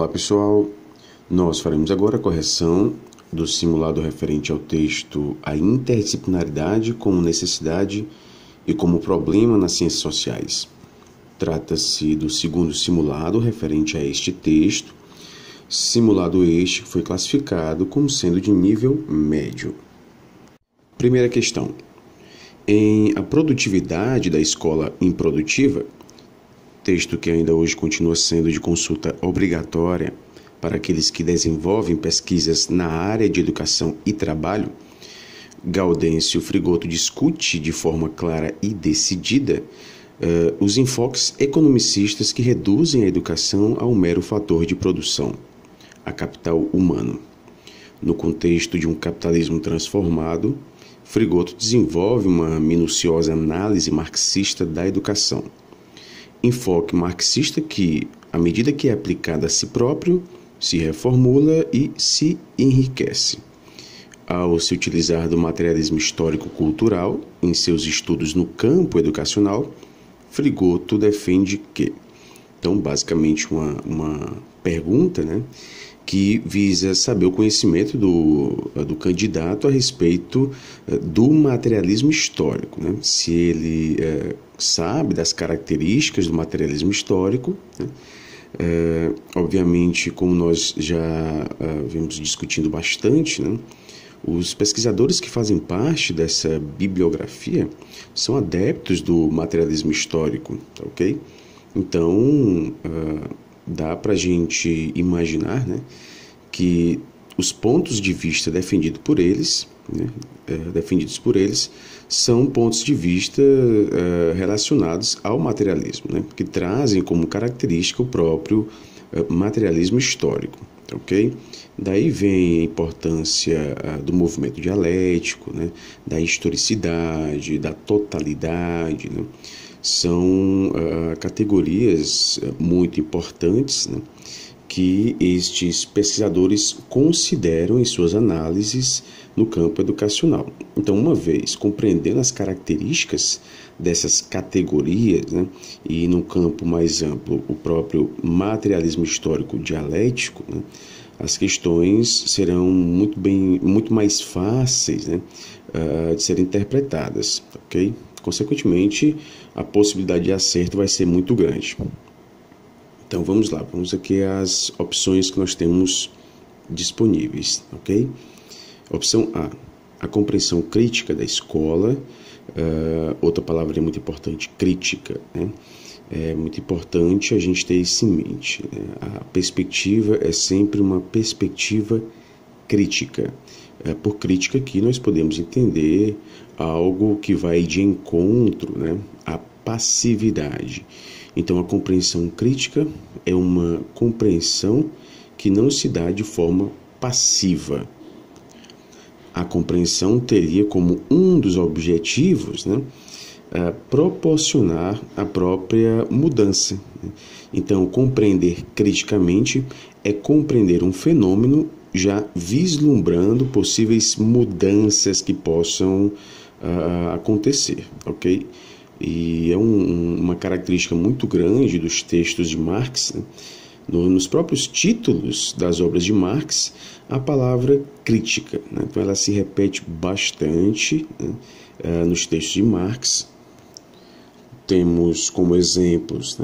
Olá pessoal, nós faremos agora a correção do simulado referente ao texto A Interdisciplinaridade como Necessidade e como Problema nas Ciências Sociais. Trata-se do segundo simulado referente a este texto, simulado este que foi classificado como sendo de nível médio. Primeira questão. Em A Produtividade da Escola Improdutiva, texto que ainda hoje continua sendo de consulta obrigatória para aqueles que desenvolvem pesquisas na área de educação e trabalho, Gaudêncio Frigoto discute de forma clara e decidida os enfoques economicistas que reduzem a educação a um mero fator de produção, a capital humano. No contexto de um capitalismo transformado, Frigoto desenvolve uma minuciosa análise marxista da educação. Enfoque marxista que, à medida que é aplicado a si próprio, se reformula e se enriquece. Ao se utilizar do materialismo histórico-cultural em seus estudos no campo educacional, Frigoto defende que... Então, basicamente, uma pergunta, que visa saber o conhecimento do candidato a respeito do materialismo histórico, se ele sabe das características do materialismo histórico. Obviamente, como nós já vimos discutindo bastante, os pesquisadores que fazem parte dessa bibliografia são adeptos do materialismo histórico, ok? Então, dá para a gente imaginar que os pontos de vista defendidos por eles são pontos de vista relacionados ao materialismo, que trazem como característica o próprio materialismo histórico, ok? Daí vem a importância do movimento dialético, da historicidade, da totalidade, São categorias muito importantes que estes pesquisadores consideram em suas análises no campo educacional. Então, uma vez compreendendo as características dessas categorias, e no campo mais amplo o próprio materialismo histórico dialético, as questões serão muito mais fáceis de serem interpretadas, ok? Consequentemente, a possibilidade de acerto vai ser muito grande. Então, vamos lá. Vamos aqui às opções que nós temos disponíveis, ok? Opção A, a compreensão crítica da escola. Outra palavra muito importante, crítica, É muito importante a gente ter isso em mente. A perspectiva é sempre uma perspectiva crítica. Por crítica aqui nós podemos entender algo que vai de encontro à passividade. Então, a compreensão crítica é uma compreensão que não se dá de forma passiva. A compreensão teria como um dos objetivos proporcionar a própria mudança. Então, compreender criticamente é compreender um fenômeno já vislumbrando possíveis mudanças que possam acontecer, ok? E é uma característica muito grande dos textos de Marx, nos próprios títulos das obras de Marx, a palavra crítica, Então ela se repete bastante nos textos de Marx. Temos como exemplos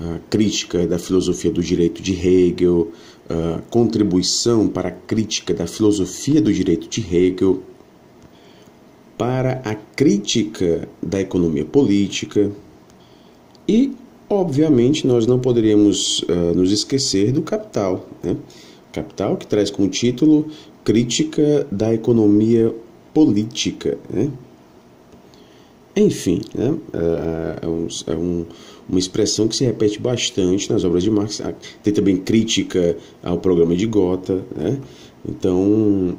a crítica da filosofia do direito de Hegel, a contribuição para a crítica da filosofia do direito de Hegel, para a crítica da economia política e, obviamente, nós não poderíamos nos esquecer do Capital, Capital, que traz como título Crítica da Economia Política, Enfim, uma expressão que se repete bastante nas obras de Marx. Tem também crítica ao programa de Gotha, Então,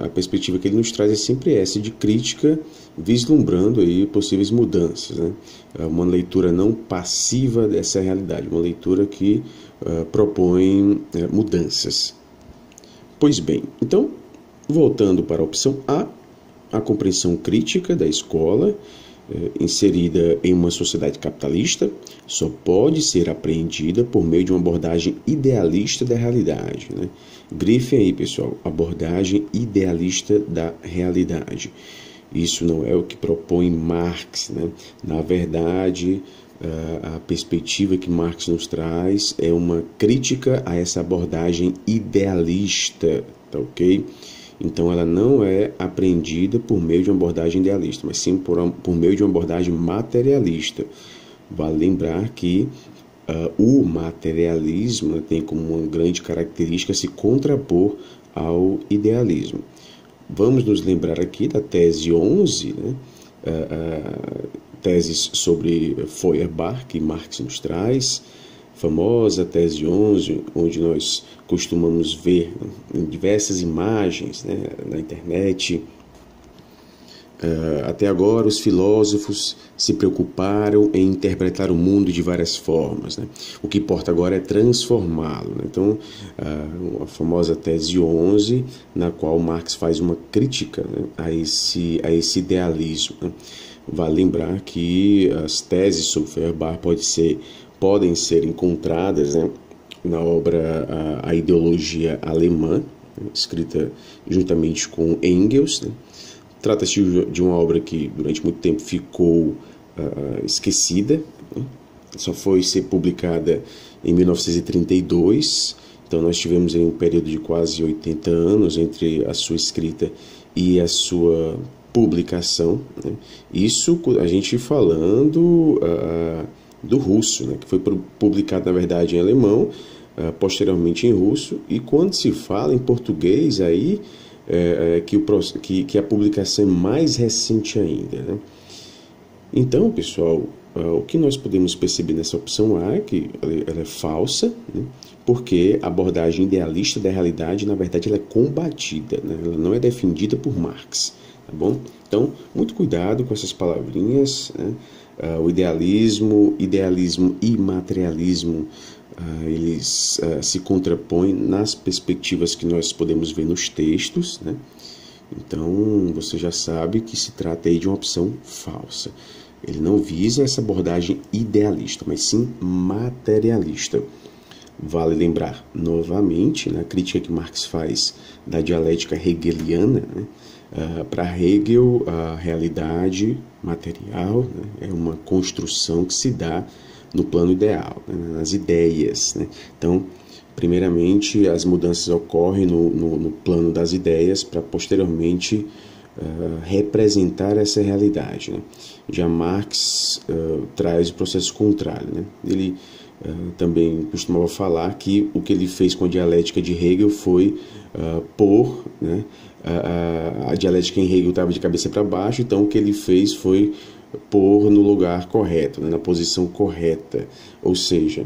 a perspectiva que ele nos traz é sempre essa de crítica, vislumbrando aí possíveis mudanças, Uma leitura não passiva dessa realidade, uma leitura que propõe mudanças. Pois bem, então, voltando para a opção A, a compreensão crítica da escola, inserida em uma sociedade capitalista só pode ser apreendida por meio de uma abordagem idealista da realidade, né? Grifem aí, pessoal, abordagem idealista da realidade. Isso não é o que propõe Marx, né? Na verdade, a perspectiva que Marx nos traz é uma crítica a essa abordagem idealista, tá ok? Então, ela não é apreendida por meio de uma abordagem idealista, mas sim por meio de uma abordagem materialista. Vale lembrar que o materialismo tem como uma grande característica se contrapor ao idealismo. Vamos nos lembrar aqui da tese 11, né? Teses sobre Feuerbach, que Marx nos traz, famosa tese 11, onde nós costumamos ver, né, em diversas imagens, né, na internet. Até agora, os filósofos se preocuparam em interpretar o mundo de várias formas, né? O que importa agora é transformá-lo, né? Então, a famosa tese 11, na qual Marx faz uma crítica, né, a esse idealismo, né? Vale lembrar que as teses sobre Feuerbach podem ser encontradas, né, na obra A Ideologia Alemã, né, escrita juntamente com Engels, né? Trata-se de uma obra que durante muito tempo ficou esquecida, né? Só foi ser publicada em 1932, então nós tivemos aí um período de quase 80 anos entre a sua escrita e a sua publicação, né? Isso a gente falando do russo, né? Que foi publicado na verdade em alemão, posteriormente em russo, e quando se fala em português aí que a publicação é mais recente ainda, né? Então, pessoal, o que nós podemos perceber nessa opção A é que ela é falsa, né? Porque a abordagem idealista da realidade, na verdade, ela é combatida, né? Ela não é defendida por Marx, tá bom? Então, muito cuidado com essas palavrinhas, né? O idealismo e materialismo, eles se contrapõem nas perspectivas que nós podemos ver nos textos, né? Então, você já sabe que se trata aí de uma opção falsa. Ele não visa essa abordagem idealista, mas sim materialista. Vale lembrar novamente, na crítica que Marx faz da dialética hegeliana, né? Para Hegel, a realidade material, né, é uma construção que se dá no plano ideal, né, nas ideias, né? Então, primeiramente, as mudanças ocorrem no plano das ideias para posteriormente representar essa realidade, né? Já Marx traz o processo contrário, né? Ele também costumava falar que o que ele fez com a dialética de Hegel foi pôr, né, a dialética em Hegel estava de cabeça para baixo, então o que ele fez foi pôr no lugar correto, né, na posição correta. Ou seja,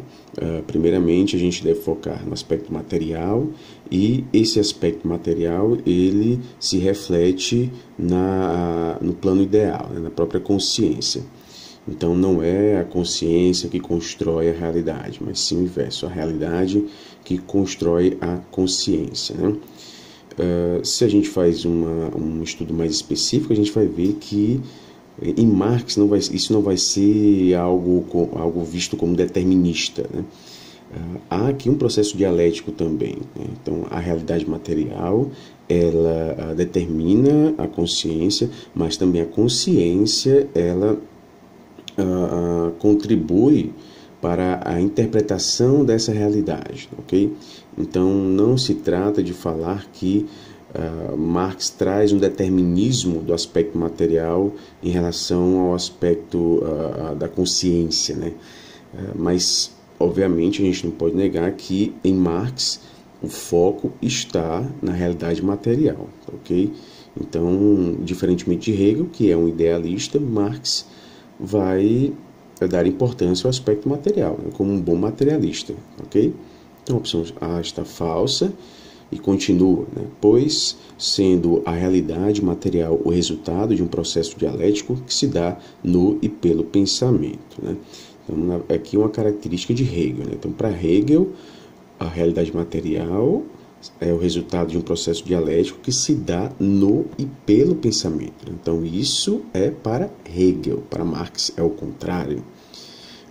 primeiramente a gente deve focar no aspecto material, e esse aspecto material ele se reflete no plano ideal, né, na própria consciência. Então não é a consciência que constrói a realidade, mas sim o inverso, a realidade que constrói a consciência, né? Se a gente faz um estudo mais específico, a gente vai ver que em Marx isso não vai ser algo visto como determinista, né? Há aqui um processo dialético também, né? Então a realidade material ela determina a consciência, mas também a consciência ela contribui para a interpretação dessa realidade, ok? Então não se trata de falar que Marx traz um determinismo do aspecto material em relação ao aspecto da consciência, né? Mas obviamente a gente não pode negar que em Marx o foco está na realidade material, ok? Então, diferentemente de Hegel, que é um idealista, Marx vai dar importância ao aspecto material, né, como um bom materialista, ok? Então a opção A está falsa e continua, né, pois sendo a realidade material o resultado de um processo dialético que se dá no e pelo pensamento, né? Então aqui uma característica de Hegel, né? Então para Hegel a realidade material é o resultado de um processo dialético que se dá no e pelo pensamento. Então, isso é para Hegel, para Marx é o contrário.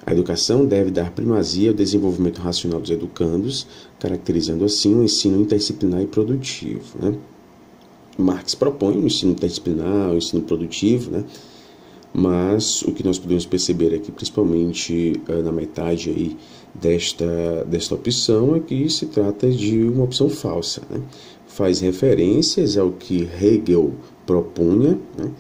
A educação deve dar primazia ao desenvolvimento racional dos educandos, caracterizando assim um ensino interdisciplinar e produtivo, né? Marx propõe um ensino interdisciplinar, um ensino produtivo, né? Mas o que nós podemos perceber aqui, principalmente na metade aí desta opção, é que se trata de uma opção falsa, né? Faz referências ao que Hegel propunha, né?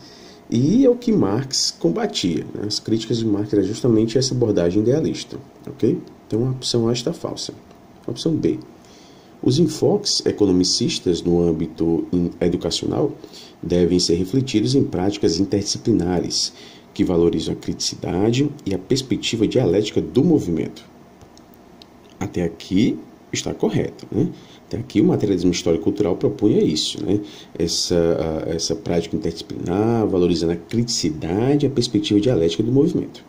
E ao que Marx combatia, né? As críticas de Marx eram justamente essa abordagem idealista, ok? Então a opção A está falsa. A opção B. Os enfoques economicistas no âmbito educacional devem ser refletidos em práticas interdisciplinares que valorizam a criticidade e a perspectiva dialética do movimento. Até aqui está correto, né? Até aqui o materialismo histórico-cultural propunha isso, né? Essa prática interdisciplinar, valorizando a criticidade e a perspectiva dialética do movimento.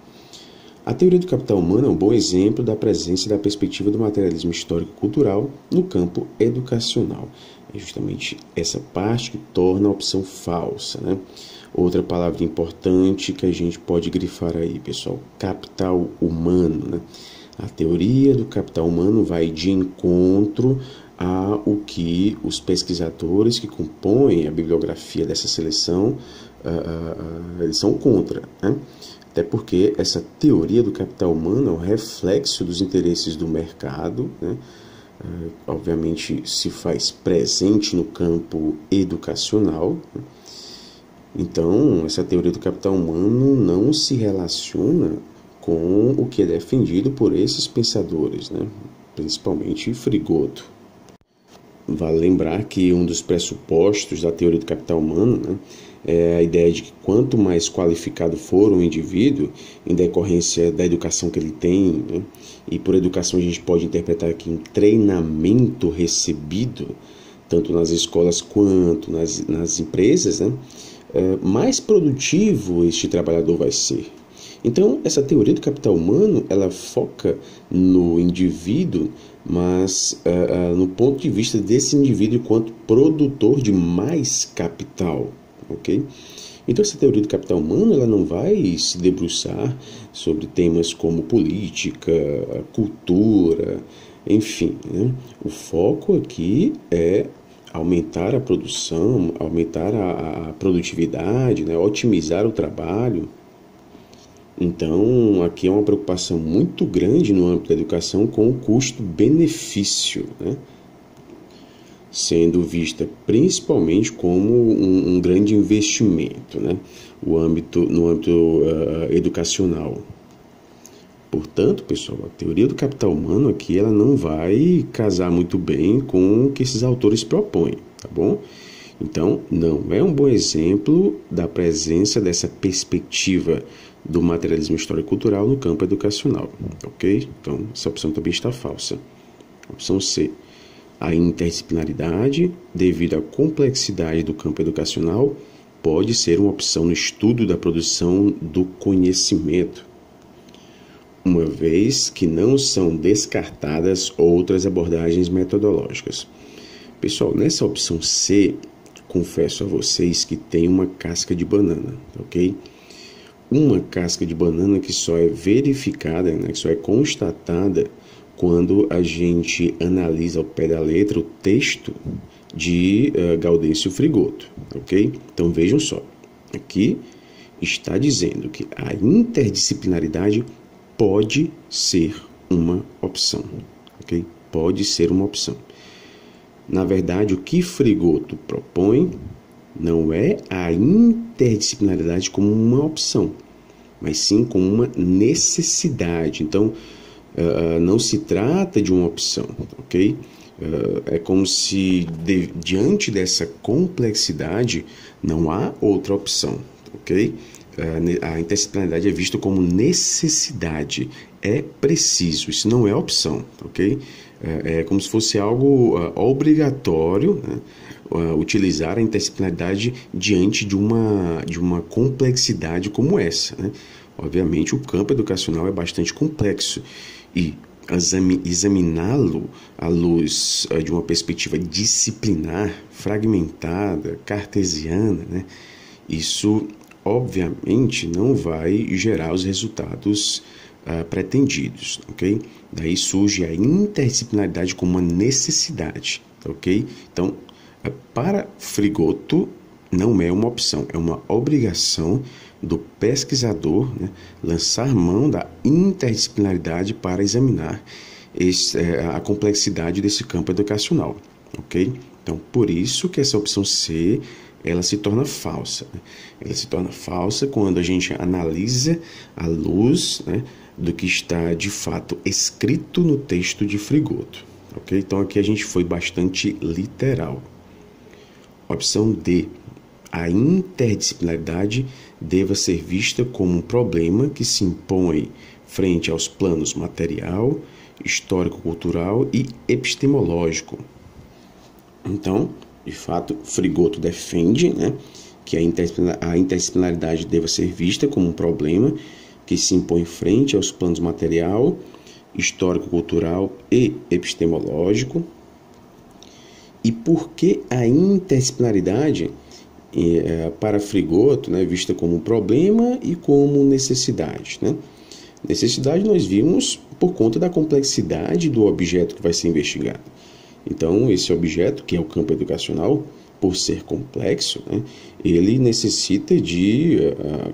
A teoria do capital humano é um bom exemplo da presença da perspectiva do materialismo histórico-cultural no campo educacional. É justamente essa parte que torna a opção falsa, né? Outra palavra importante que a gente pode grifar aí, pessoal, capital humano, né? A teoria do capital humano vai de encontro ao que os pesquisadores que compõem a bibliografia dessa seleção eles são contra, né? Até porque essa teoria do capital humano é um reflexo dos interesses do mercado, né? Obviamente se faz presente no campo educacional, né? Então, essa teoria do capital humano não se relaciona com o que é defendido por esses pensadores, né? Principalmente Frigoto. Vale lembrar que um dos pressupostos da teoria do capital humano, né, é a ideia de que quanto mais qualificado for um indivíduo, em decorrência da educação que ele tem, né, e por educação a gente pode interpretar aqui um treinamento recebido, tanto nas escolas quanto nas empresas, né, mais produtivo este trabalhador vai ser. Então, essa teoria do capital humano, ela foca no indivíduo, mas no ponto de vista desse indivíduo enquanto produtor de mais capital, ok? Então, essa teoria do capital humano, ela não vai se debruçar sobre temas como política, cultura, enfim, né? O foco aqui é aumentar a produção, aumentar a produtividade, né? Otimizar o trabalho. Então, aqui é uma preocupação muito grande no âmbito da educação com o custo-benefício, né? Sendo vista principalmente como um grande investimento, né? No âmbito educacional. Portanto, pessoal, a teoria do capital humano aqui ela não vai casar muito bem com o que esses autores propõem, tá bom? Então, não é um bom exemplo da presença dessa perspectiva do materialismo histórico-cultural no campo educacional, ok? Então, essa opção também está falsa. Opção C. A interdisciplinaridade, devido à complexidade do campo educacional, pode ser uma opção no estudo da produção do conhecimento, uma vez que não são descartadas outras abordagens metodológicas. Pessoal, nessa opção C, confesso a vocês que tem uma casca de banana, ok? Uma casca de banana que só é verificada, né, que só é constatada quando a gente analisa ao pé da letra o texto de Gaudêncio Frigoto, ok? Então vejam só, aqui está dizendo que a interdisciplinaridade pode ser uma opção, ok? Pode ser uma opção. Na verdade, o que Frigoto propõe não é a interdisciplinaridade como uma opção, mas sim como uma necessidade. Então, não se trata de uma opção, ok? É como se, diante dessa complexidade, não há outra opção, ok? A interdisciplinaridade é vista como necessidade, é preciso, isso não é opção, ok? É como se fosse algo obrigatório, né? Utilizar a interdisciplinaridade diante de uma complexidade como essa, né? Obviamente, o campo educacional é bastante complexo e examiná-lo à luz de uma perspectiva disciplinar, fragmentada, cartesiana, né, isso obviamente não vai gerar os resultados pretendidos, ok? Daí surge a interdisciplinaridade como uma necessidade, ok? Então, para Frigoto, não é uma opção, é uma obrigação do pesquisador, né, lançar mão da interdisciplinaridade para examinar a complexidade desse campo educacional, ok? Então, por isso que essa opção C, ela se torna falsa, né? Ela se torna falsa quando a gente analisa à luz, né, do que está de fato escrito no texto de Frigoto, ok? Então, aqui a gente foi bastante literal. Opção D. A interdisciplinaridade deva ser vista como um problema que se impõe frente aos planos material, histórico-cultural e epistemológico. Então, de fato, Frigoto defende, né, que a interdisciplinaridade deva ser vista como um problema que se impõe frente aos planos material, histórico-cultural e epistemológico. E por que a interdisciplinaridade para Frigoto, né, vista como um problema e como necessidade, né? Necessidade nós vimos por conta da complexidade do objeto que vai ser investigado. Então, esse objeto, que é o campo educacional, por ser complexo, né, ele necessita de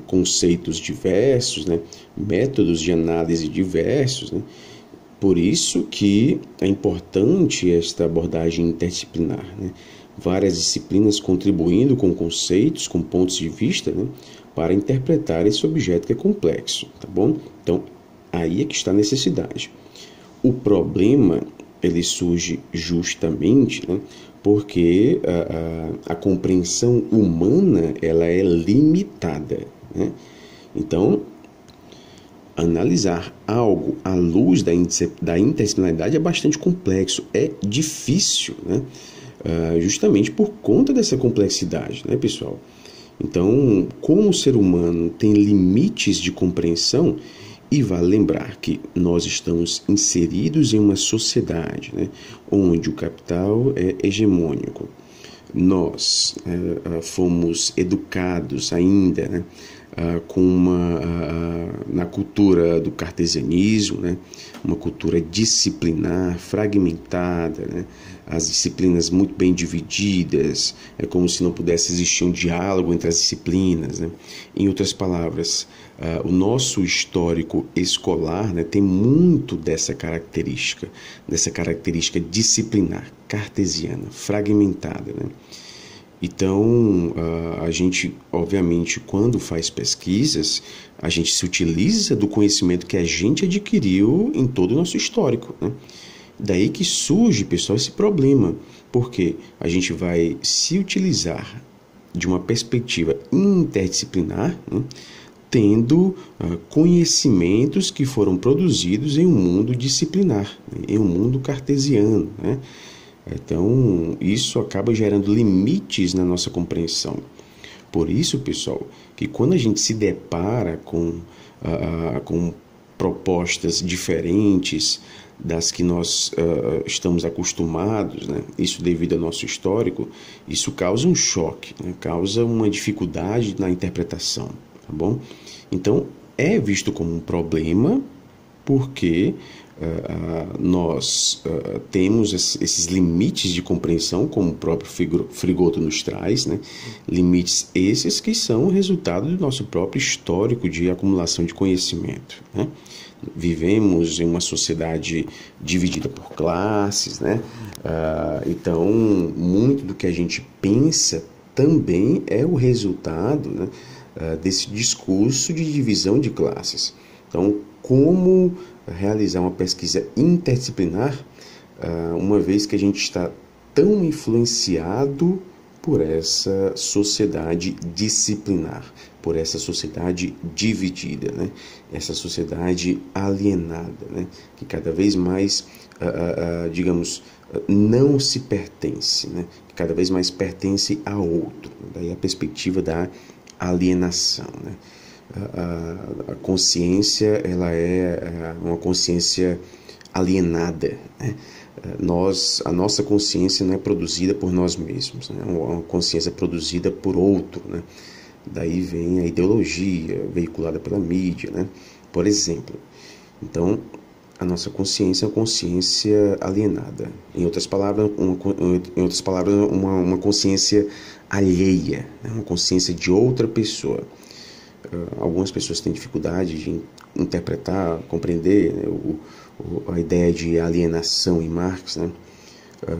conceitos diversos, né, métodos de análise diversos, né? Por isso que é importante esta abordagem interdisciplinar, né? Várias disciplinas contribuindo com conceitos, com pontos de vista, né, para interpretar esse objeto que é complexo, tá bom? Então, aí é que está a necessidade. O problema, ele surge justamente, né, porque a compreensão humana, ela é limitada, né? Então, analisar algo à luz da interdisciplinaridade é bastante complexo, é difícil, né? Justamente por conta dessa complexidade, né, pessoal? Então, como o ser humano tem limites de compreensão, e vale lembrar que nós estamos inseridos em uma sociedade, né, onde o capital é hegemônico. Nós fomos educados ainda, né, na cultura do cartesianismo, né, uma cultura disciplinar, fragmentada, né, as disciplinas muito bem divididas, é como se não pudesse existir um diálogo entre as disciplinas, né? Em outras palavras, o nosso histórico escolar, né, tem muito dessa característica disciplinar, cartesiana, fragmentada, né? Então, a gente, obviamente, quando faz pesquisas, a gente se utiliza do conhecimento que a gente adquiriu em todo o nosso histórico, né? Daí que surge, pessoal, esse problema, porque a gente vai se utilizar de uma perspectiva interdisciplinar, né, tendo conhecimentos que foram produzidos em um mundo disciplinar, né, em um mundo cartesiano, né? Então, isso acaba gerando limites na nossa compreensão. Por isso, pessoal, que quando a gente se depara com propostas diferentes das que nós estamos acostumados, né? Isso devido ao nosso histórico, isso causa um choque, né? Causa uma dificuldade na interpretação, tá bom? Então, é visto como um problema porque nós temos esses limites de compreensão, como o próprio Frigoto nos traz, né? Limites esses que são o resultado do nosso próprio histórico de acumulação de conhecimento, né? Vivemos em uma sociedade dividida por classes, né? Então, muito do que a gente pensa também é o resultado, né, desse discurso de divisão de classes. Então, como realizar uma pesquisa interdisciplinar, uma vez que a gente está tão influenciado por essa sociedade disciplinar, por essa sociedade dividida, né? Essa sociedade alienada, né? Que cada vez mais, digamos, não se pertence, né? Que cada vez mais pertence a outro. Daí a perspectiva da alienação, né? A consciência, ela é uma consciência alienada, né? A nossa consciência não é produzida por nós mesmos, né? É uma consciência produzida por outro, né? Daí vem a ideologia veiculada pela mídia, né? Por exemplo. Então, a nossa consciência é uma consciência alienada. Em outras palavras, uma consciência alheia, né? Uma consciência de outra pessoa. Algumas pessoas têm dificuldade de interpretar, compreender, né, a ideia de alienação em Marx, né?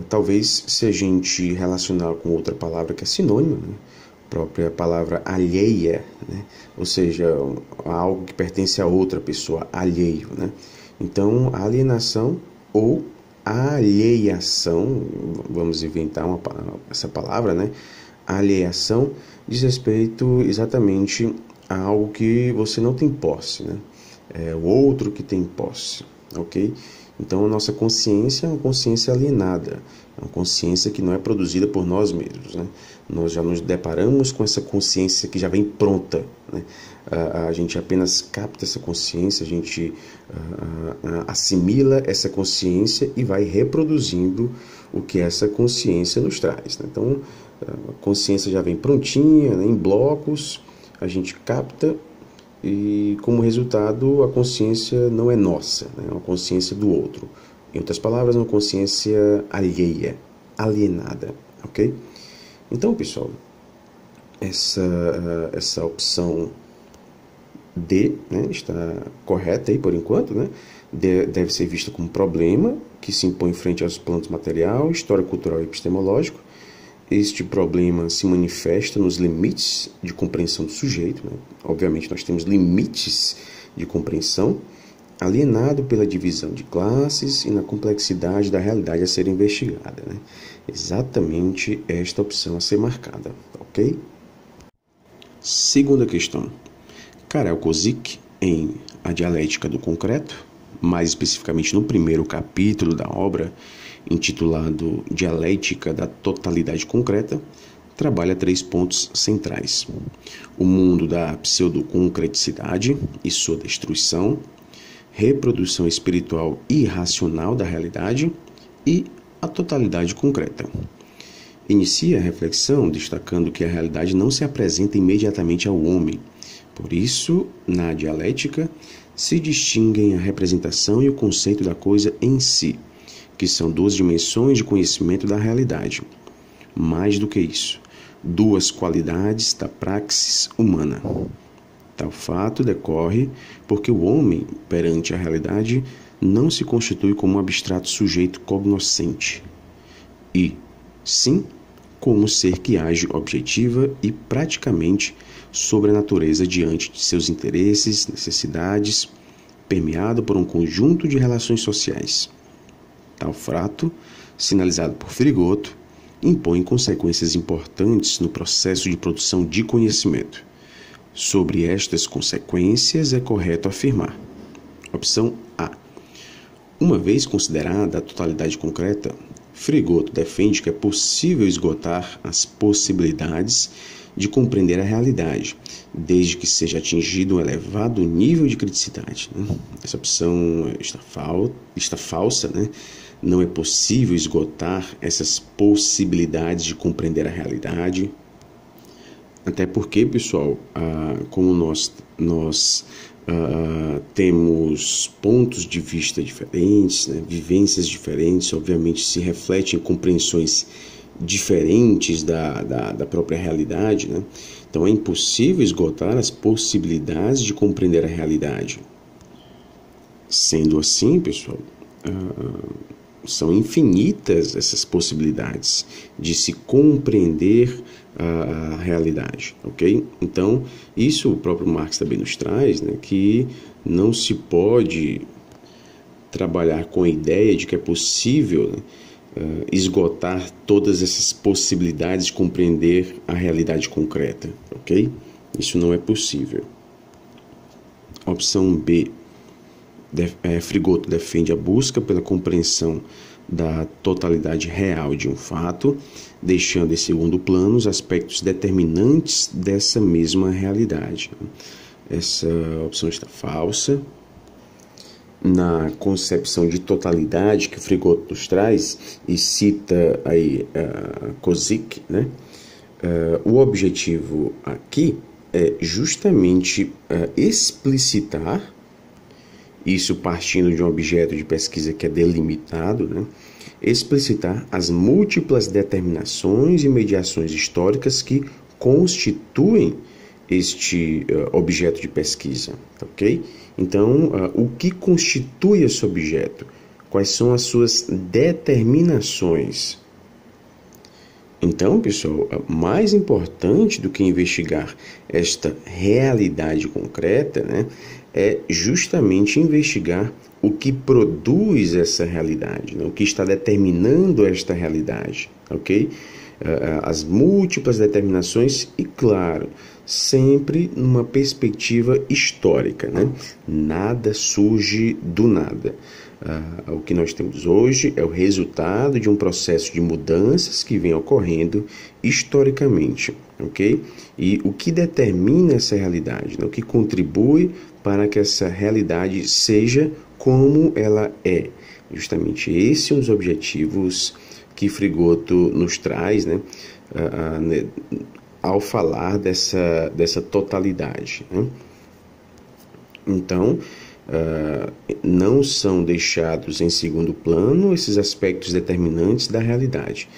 Talvez, se a gente relacionar com outra palavra que é sinônima, né? A própria palavra alheia, né? Ou seja, algo que pertence a outra pessoa, alheio, né? Então, a alienação ou a alheiação, vamos inventar essa palavra, né? A alheiação diz respeito exatamente a algo que você não tem posse, né? É o outro que tem posse, ok? Então, a nossa consciência é uma consciência alienada, é uma consciência que não é produzida por nós mesmos, né? Nós já nos deparamos com essa consciência que já vem pronta, né? A gente apenas capta essa consciência, a gente assimila essa consciência e vai reproduzindo o que essa consciência nos traz, né? Então, a consciência já vem prontinha, né, em blocos, a gente capta e, como resultado, a consciência não é nossa, né? É uma consciência do outro. Em outras palavras, é uma consciência alheia, alienada, ok? Então, pessoal, essa opção D, né, está correta aí por enquanto, né? Deve ser vista como problema que se impõe frente aos planos material, história cultural e epistemológico. Este problema se manifesta nos limites de compreensão do sujeito, né? Obviamente nós temos limites de compreensão, alienado pela divisão de classes e na complexidade da realidade a ser investigada, né? Exatamente esta opção a ser marcada, ok? Segunda questão. Karel Kozik, em A Dialética do Concreto, mais especificamente no primeiro capítulo da obra, intitulado Dialética da Totalidade Concreta, trabalha 3 pontos centrais: o mundo da pseudoconcreticidade e sua destruição, reprodução espiritual irracional da realidade e a totalidade concreta. Inicia a reflexão destacando que a realidade não se apresenta imediatamente ao homem. Por isso, na dialética, se distinguem a representação e o conceito da coisa em si, que são 2 dimensões de conhecimento da realidade. Mais do que isso, 2 qualidades da praxis humana. Tal fato decorre porque o homem, perante a realidade, não se constitui como um abstrato sujeito cognoscente, e, sim, como um ser que age objetiva e praticamente sobre a natureza diante de seus interesses, necessidades, permeado por um conjunto de relações sociais. Tal fato, sinalizado por Frigoto, impõe consequências importantes no processo de produção de conhecimento. Sobre estas consequências é correto afirmar. Opção A. Uma vez considerada a totalidade concreta, Frigoto defende que é possível esgotar as possibilidades de compreender a realidade, desde que seja atingido um elevado nível de criticidade, né? Essa opção está falsa, né? Não é possível esgotar essas possibilidades de compreender a realidade. Até porque, pessoal, como nós temos pontos de vista diferentes, né? Vivências diferentes, obviamente se refletem em compreensões diferentes da própria realidade, né? Então é impossível esgotar as possibilidades de compreender a realidade. Sendo assim, pessoal, são infinitas essas possibilidades de se compreender a realidade, ok? Então, isso o próprio Marx também nos traz, né, que não se pode trabalhar com a ideia de que é possível, né, esgotar todas essas possibilidades de compreender a realidade concreta, ok? Isso não é possível. Opção B. Frigoto defende a busca pela compreensão da totalidade real de um fato, deixando em segundo plano os aspectos determinantes dessa mesma realidade. Essa opção está falsa. na concepção de totalidade que Frigoto nos traz e cita aí Kozik, né? O objetivo aqui é justamente explicitar, isso partindo de um objeto de pesquisa que é delimitado, né? Explicitar as múltiplas determinações e mediações históricas que constituem este objeto de pesquisa, ok? Então, o que constitui esse objeto? Quais são as suas determinações? Então, pessoal, mais importante do que investigar esta realidade concreta, né, é justamente investigar o que produz essa realidade, né, o que está determinando esta realidade, ok? As múltiplas determinações e, claro, sempre numa perspectiva histórica, né? Nada surge do nada. O que nós temos hoje é o resultado de um processo de mudanças que vem ocorrendo historicamente, ok? E o que determina essa realidade, né? O que contribui para que essa realidade seja como ela é. Justamente esse é um dos objetivos que Frigoto nos traz, né? Ao falar dessa totalidade, né? Então, não são deixados em segundo plano esses aspectos determinantes da realidade.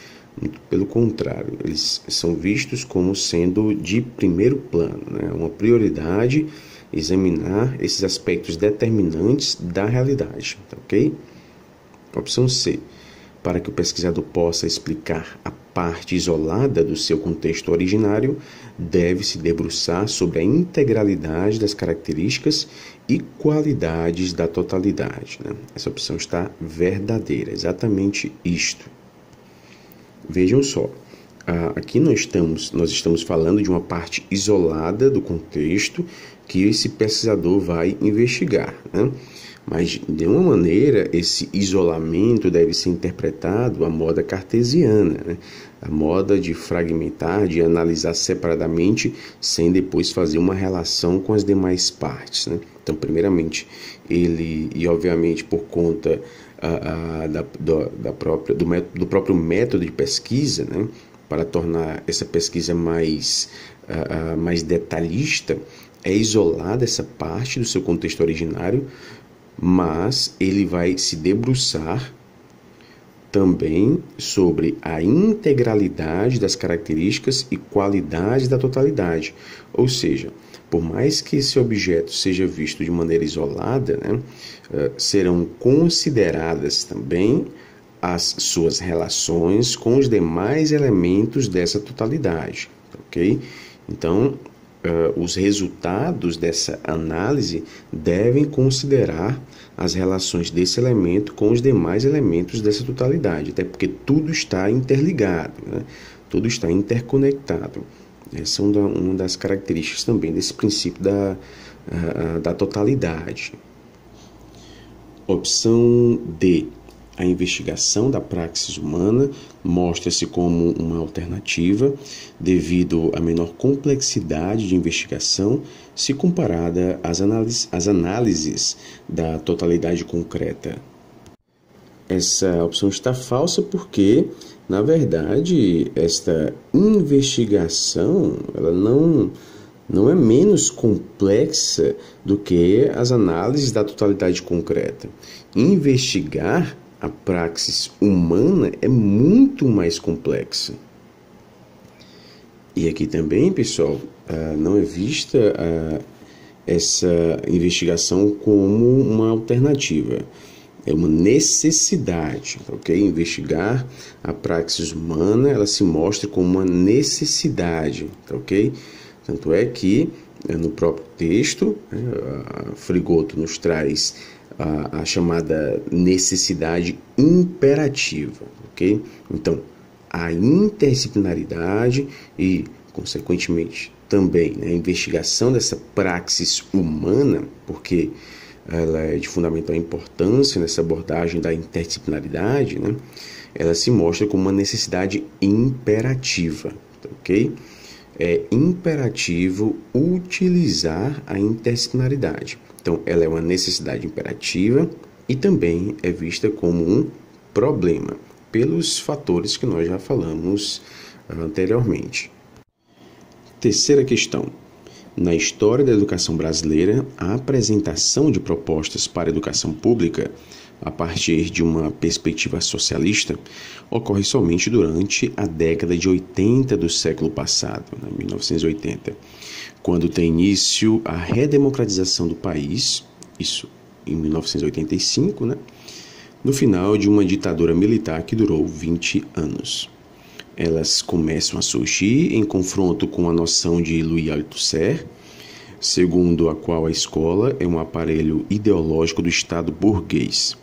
Pelo contrário, eles são vistos como sendo de primeiro plano, né? Uma prioridade examinar esses aspectos determinantes da realidade, ok? Opção C. Para que o pesquisador possa explicar a parte isolada do seu contexto originário, deve se debruçar sobre a integralidade das características e qualidades da totalidade, né? Essa opção está verdadeira, exatamente isto. Vejam só, aqui nós estamos falando de uma parte isolada do contexto que esse pesquisador vai investigar, né? Mas, de uma maneira, esse isolamento deve ser interpretado à moda cartesiana, né? A moda de fragmentar, de analisar separadamente, sem depois fazer uma relação com as demais partes, né? Então, primeiramente, e obviamente por conta do próprio método de pesquisa, né? Para tornar essa pesquisa mais detalhista, é isolada essa parte do seu contexto originário, mas ele vai se debruçar também sobre a integralidade das características e qualidades da totalidade. Ou seja, por mais que esse objeto seja visto de maneira isolada, né, serão consideradas também as suas relações com os demais elementos dessa totalidade, ok? Então, os resultados dessa análise devem considerar as relações desse elemento com os demais elementos dessa totalidade, até porque tudo está interligado, né? Tudo está interconectado. Essa é uma das características também desse princípio da totalidade. Opção D. A investigação da praxis humana mostra-se como uma alternativa devido à menor complexidade de investigação se comparada às análises da totalidade concreta. Essa opção está falsa porque, na verdade, esta investigação ela não é menos complexa do que as análises da totalidade concreta. Investigar a praxis humana é muito mais complexa. E aqui também, pessoal, não é vista essa investigação como uma alternativa. É uma necessidade, ok? Investigar a praxis humana, ela se mostra como uma necessidade, ok? Tanto é que, no próprio texto, Frigoto nos traz a chamada necessidade imperativa, ok? Então, a interdisciplinaridade e, consequentemente, também a investigação dessa praxis humana, porque ela é de fundamental importância nessa abordagem da interdisciplinaridade, né? Ela se mostra como uma necessidade imperativa, ok? é imperativo utilizar a interdisciplinaridade. Então, ela é uma necessidade imperativa e também é vista como um problema, pelos fatores que nós já falamos anteriormente. Terceira questão. Na história da educação brasileira, a apresentação de propostas para a educação pública, a partir de uma perspectiva socialista, ocorre somente durante a década de 80 do século passado, 1980, quando tem início a redemocratização do país, isso em 1985, no final de uma ditadura militar que durou 20 anos. Elas começam a surgir em confronto com a noção de Louis Althusser, segundo a qual a escola é um aparelho ideológico do Estado burguês.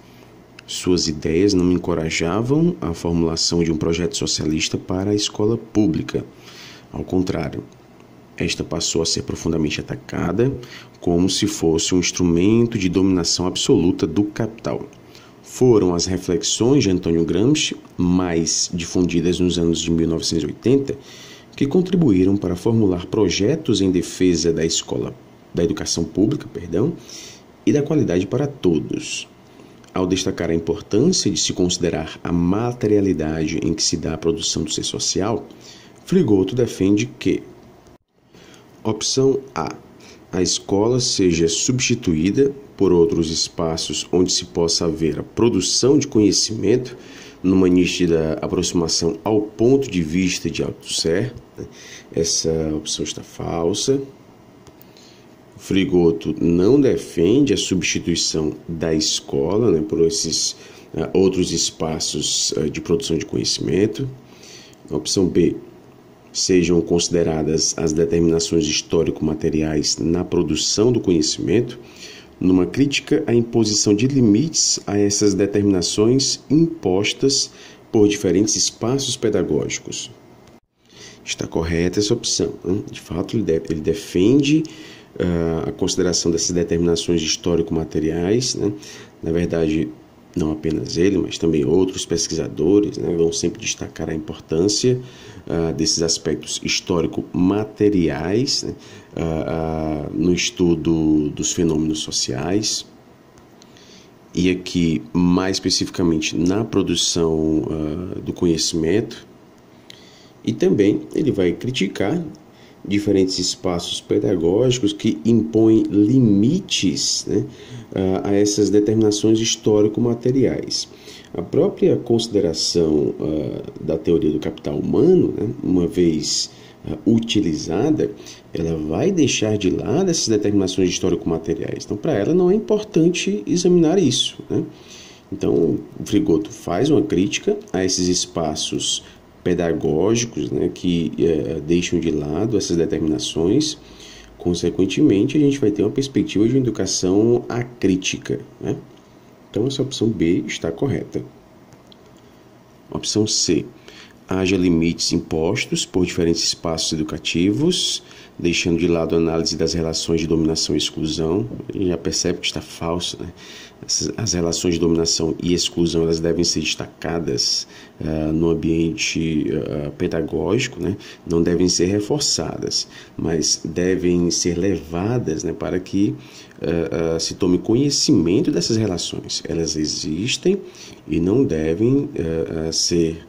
Suas ideias não encorajavam a formulação de um projeto socialista para a escola pública. Ao contrário, esta passou a ser profundamente atacada como se fosse um instrumento de dominação absoluta do capital. Foram as reflexões de Antônio Gramsci, mais difundidas nos anos de 1980, que contribuíram para formular projetos em defesa da educação pública, e da qualidade para todos. Ao destacar a importância de se considerar a materialidade em que se dá a produção do ser social, Frigoto defende que: opção A. A escola seja substituída por outros espaços onde se possa haver a produção de conhecimento numa nítida aproximação ao ponto de vista de Althusser. Essa opção está falsa. Frigoto não defende a substituição da escola por esses outros espaços de produção de conhecimento. Opção B. Sejam consideradas as determinações histórico-materiais na produção do conhecimento, numa crítica à imposição de limites a essas determinações impostas por diferentes espaços pedagógicos. Está correta essa opção. De fato, ele defende a consideração dessas determinações histórico-materiais. Na verdade, não apenas ele, mas também outros pesquisadores vão sempre destacar a importância desses aspectos histórico-materiais no estudo dos fenômenos sociais e aqui mais especificamente na produção do conhecimento. E também ele vai criticar diferentes espaços pedagógicos que impõem limites a essas determinações histórico-materiais. A própria consideração da teoria do capital humano, uma vez utilizada, ela vai deixar de lado essas determinações histórico-materiais. Então, para ela não é importante examinar isso. Então, o Frigoto faz uma crítica a esses espaços pedagógicos que deixam de lado essas determinações. Consequentemente, a gente vai ter uma perspectiva de uma educação acrítica. Então, essa opção B está correta. Opção C. Haja limites impostos por diferentes espaços educativos, deixando de lado a análise das relações de dominação e exclusão. A gente já percebe que está falso. As relações de dominação e exclusão elas devem ser destacadas no ambiente pedagógico, não devem ser reforçadas, mas devem ser levadas para que se tome conhecimento dessas relações. Elas existem e não devem ser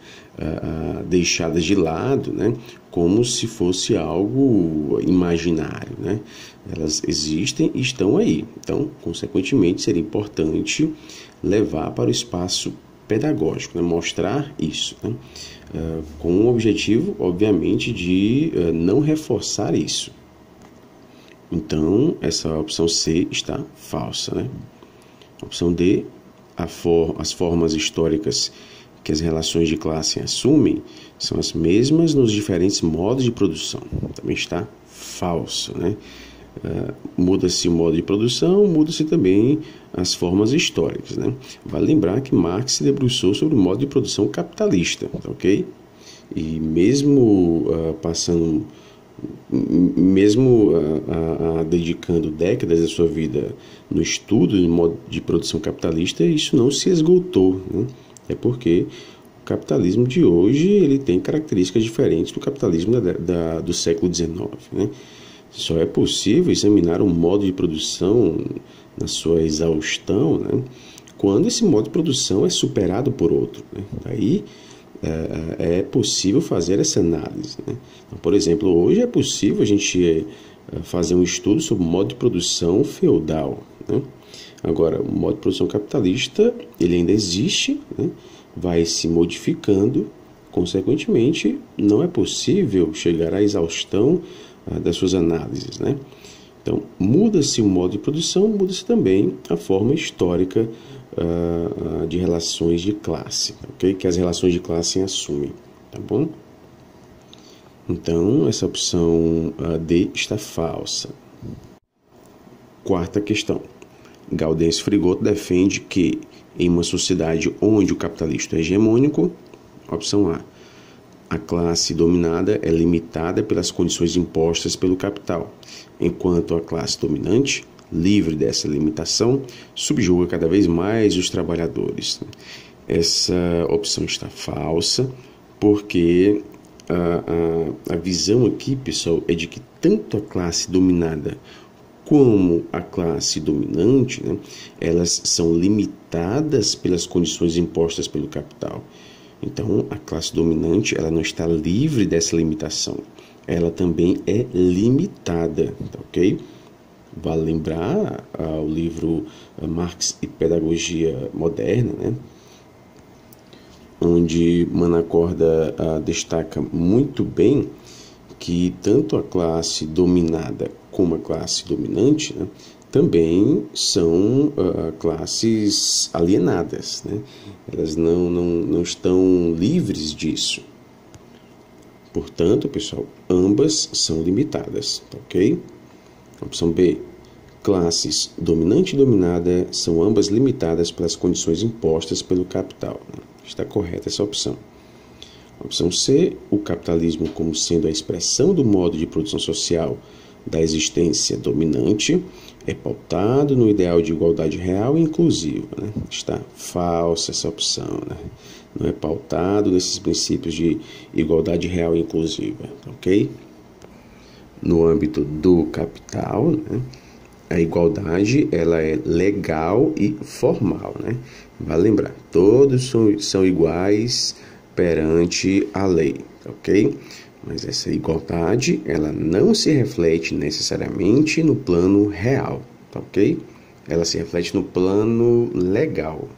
deixadas de lado, como se fosse algo imaginário, Elas existem e estão aí. Então, consequentemente, seria importante levar para o espaço pedagógico, mostrar isso, com o objetivo, obviamente, de não reforçar isso. Então, essa opção C está falsa, Opção D, as formas históricas que as relações de classe assumem são as mesmas nos diferentes modos de produção. Também está falso, Muda-se o modo de produção, muda-se também as formas históricas, Vale lembrar que Marx se debruçou sobre o modo de produção capitalista, ok? E mesmo dedicando décadas da sua vida no estudo do modo de produção capitalista, isso não se esgotou, É porque o capitalismo de hoje ele tem características diferentes do capitalismo do século XIX, né? Só é possível examinar um modo de produção na sua exaustão, né, quando esse modo de produção é superado por outro, né? Aí é possível fazer essa análise, né? Então, por exemplo, hoje é possível a gente fazer um estudo sobre o modo de produção feudal, né? Agora, o modo de produção capitalista ele ainda existe, né? Vai se modificando, consequentemente, não é possível chegar à exaustão das suas análises, né? Então, muda-se o modo de produção, muda-se também a forma histórica de relações de classe, ok? Que as relações de classe assumem, tá bom? Então, essa opção D está falsa. Quarta questão. Gaudêncio Frigoto defende que, em uma sociedade onde o capitalismo é hegemônico, opção A classe dominada é limitada pelas condições impostas pelo capital, enquanto a classe dominante, livre dessa limitação, subjuga cada vez mais os trabalhadores. Essa opção está falsa, porque a visão aqui, pessoal, é de que tanto a classe dominada como a classe dominante, né, elas são limitadas pelas condições impostas pelo capital. Então, a classe dominante ela não está livre dessa limitação. Ela também é limitada, tá, ok? Vale lembrar o livro Marx e Pedagogia Moderna, né, onde Manacorda destaca muito bem que tanto a classe dominada como a classe dominante, né, também são classes alienadas, né? Elas não estão livres disso. Portanto, pessoal, ambas são limitadas, tá, ok? Opção B. Classes dominante e dominada são ambas limitadas pelas condições impostas pelo capital, né? Está correta essa opção. Opção C. O capitalismo como sendo a expressão do modo de produção social da existência dominante é pautado no ideal de igualdade real e inclusiva, né? Está falsa essa opção, né? Não é pautado nesses princípios de igualdade real e inclusiva, ok? No âmbito do capital, né, a igualdade ela é legal e formal, né? Vale lembrar, todos são iguais perante a lei, ok? Mas essa igualdade, ela não se reflete necessariamente no plano real, tá, ok? Ela se reflete no plano legal,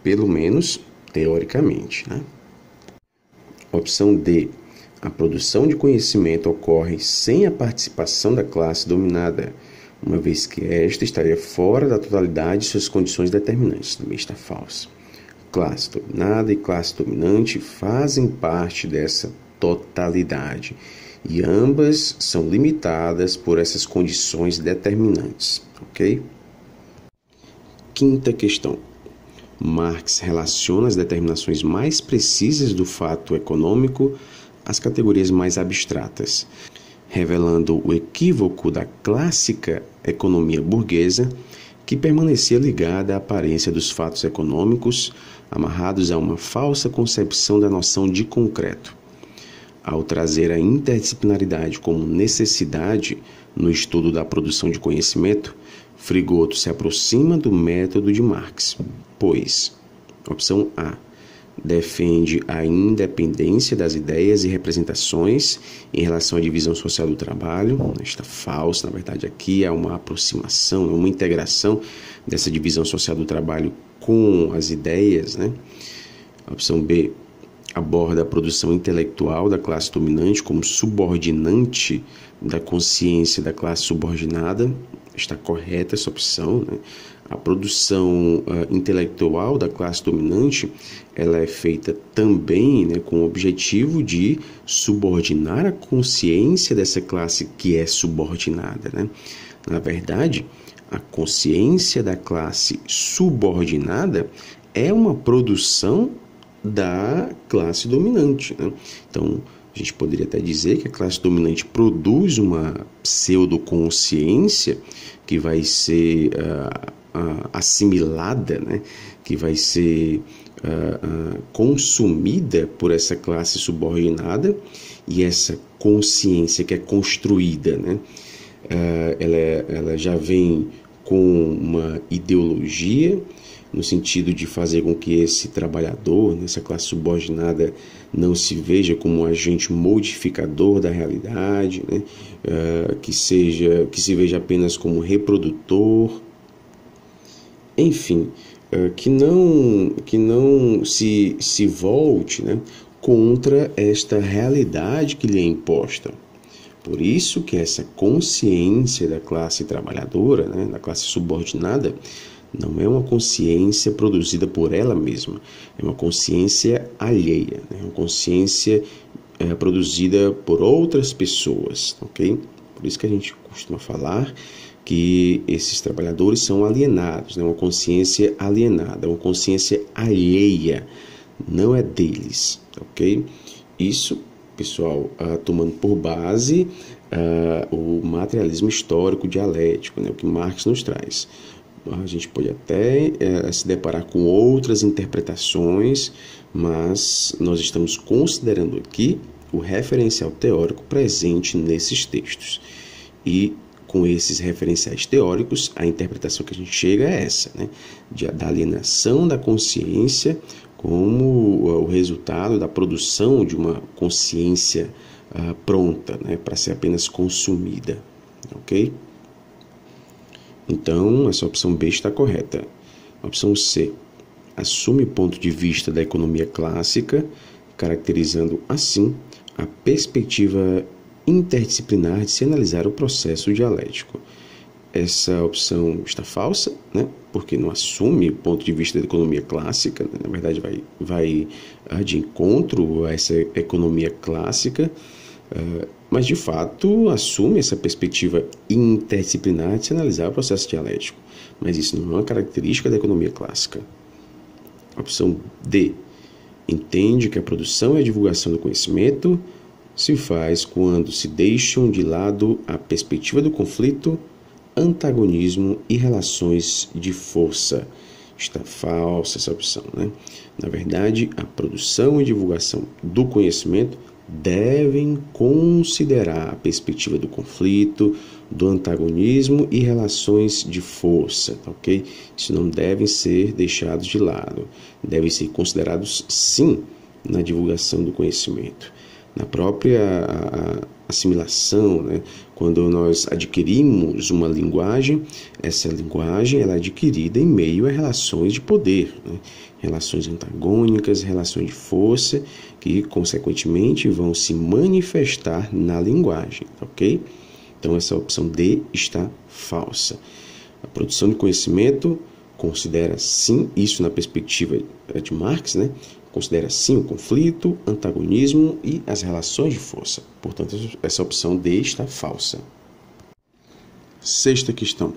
pelo menos teoricamente, né? Opção D. A produção de conhecimento ocorre sem a participação da classe dominada, uma vez que esta estaria fora da totalidade de suas condições determinantes. Também está falso. Classe dominada e classe dominante fazem parte dessa totalidade e ambas são limitadas por essas condições determinantes, ok? Quinta questão. Marx relaciona as determinações mais precisas do fato econômico às categorias mais abstratas, revelando o equívoco da clássica economia burguesa, que permanecia ligada à aparência dos fatos econômicos, amarrados a uma falsa concepção da noção de concreto. Ao trazer a interdisciplinaridade como necessidade no estudo da produção de conhecimento, Frigoto se aproxima do método de Marx, pois, opção A, defende a independência das ideias e representações em relação à divisão social do trabalho. Está falso, na verdade aqui é uma aproximação, uma integração dessa divisão social do trabalho com as ideias, né? A opção B aborda a produção intelectual da classe dominante como subordinante da consciência da classe subordinada. Está correta essa opção, né? A produção intelectual da classe dominante, ela é feita também, né, com o objetivo de subordinar a consciência dessa classe que é subordinada, né? Na verdade, a consciência da classe subordinada é uma produção da classe dominante, né? Então, A gente poderia até dizer que a classe dominante produz uma pseudoconsciência que vai ser assimilada, né? Que vai ser consumida por essa classe subordinada, e essa consciência que é construída, né? Ela já vem com uma ideologia, no sentido de fazer com que esse trabalhador, essa classe subordinada, não se veja como um agente modificador da realidade, né? Que se veja apenas como reprodutor, enfim, que não se volte, né, contra esta realidade que lhe é imposta. Por isso que essa consciência da classe trabalhadora, né, da classe subordinada, não é uma consciência produzida por ela mesma, é uma consciência alheia, né, uma consciência produzida por outras pessoas, ok? Por isso que a gente costuma falar que esses trabalhadores são alienados, né? Uma consciência alienada, uma consciência alheia, não é deles, ok? Isso, pessoal, tomando por base o materialismo histórico dialético, né? O que Marx nos traz. A gente pode até se deparar com outras interpretações, mas nós estamos considerando aqui o referencial teórico presente nesses textos. E com esses referenciais teóricos, a interpretação que a gente chega é essa, né? Da alienação da consciência como o resultado da produção de uma consciência pronta, né, para ser apenas consumida, ok? Então, essa opção B está correta. A opção C assume o ponto de vista da economia clássica, caracterizando assim a perspectiva interdisciplinar de se analisar o processo dialético. Essa opção está falsa, né? Porque não assume o ponto de vista da economia clássica, né? Na verdade vai de encontro a essa economia clássica, mas de fato assume essa perspectiva interdisciplinar de se analisar o processo dialético. Mas isso não é uma característica da economia clássica. A opção D entende que a produção e a divulgação do conhecimento se faz quando se deixam de lado a perspectiva do conflito, antagonismo e relações de força. Está falsa essa opção, né? Na verdade, a produção e divulgação do conhecimento devem considerar a perspectiva do conflito, do antagonismo e relações de força, tá, ok? Isso não devem ser deixados de lado, devem ser considerados sim na divulgação do conhecimento. Na própria assimilação, né? Quando nós adquirimos uma linguagem, essa linguagem ela é adquirida em meio a relações de poder, né? Relações antagônicas, relações de força, que consequentemente vão se manifestar na linguagem, ok? Então essa opção D está falsa. A produção de conhecimento considera sim, isso na perspectiva de Marx, né? Considera sim o conflito, antagonismo e as relações de força. Portanto, essa opção D está falsa. Sexta questão.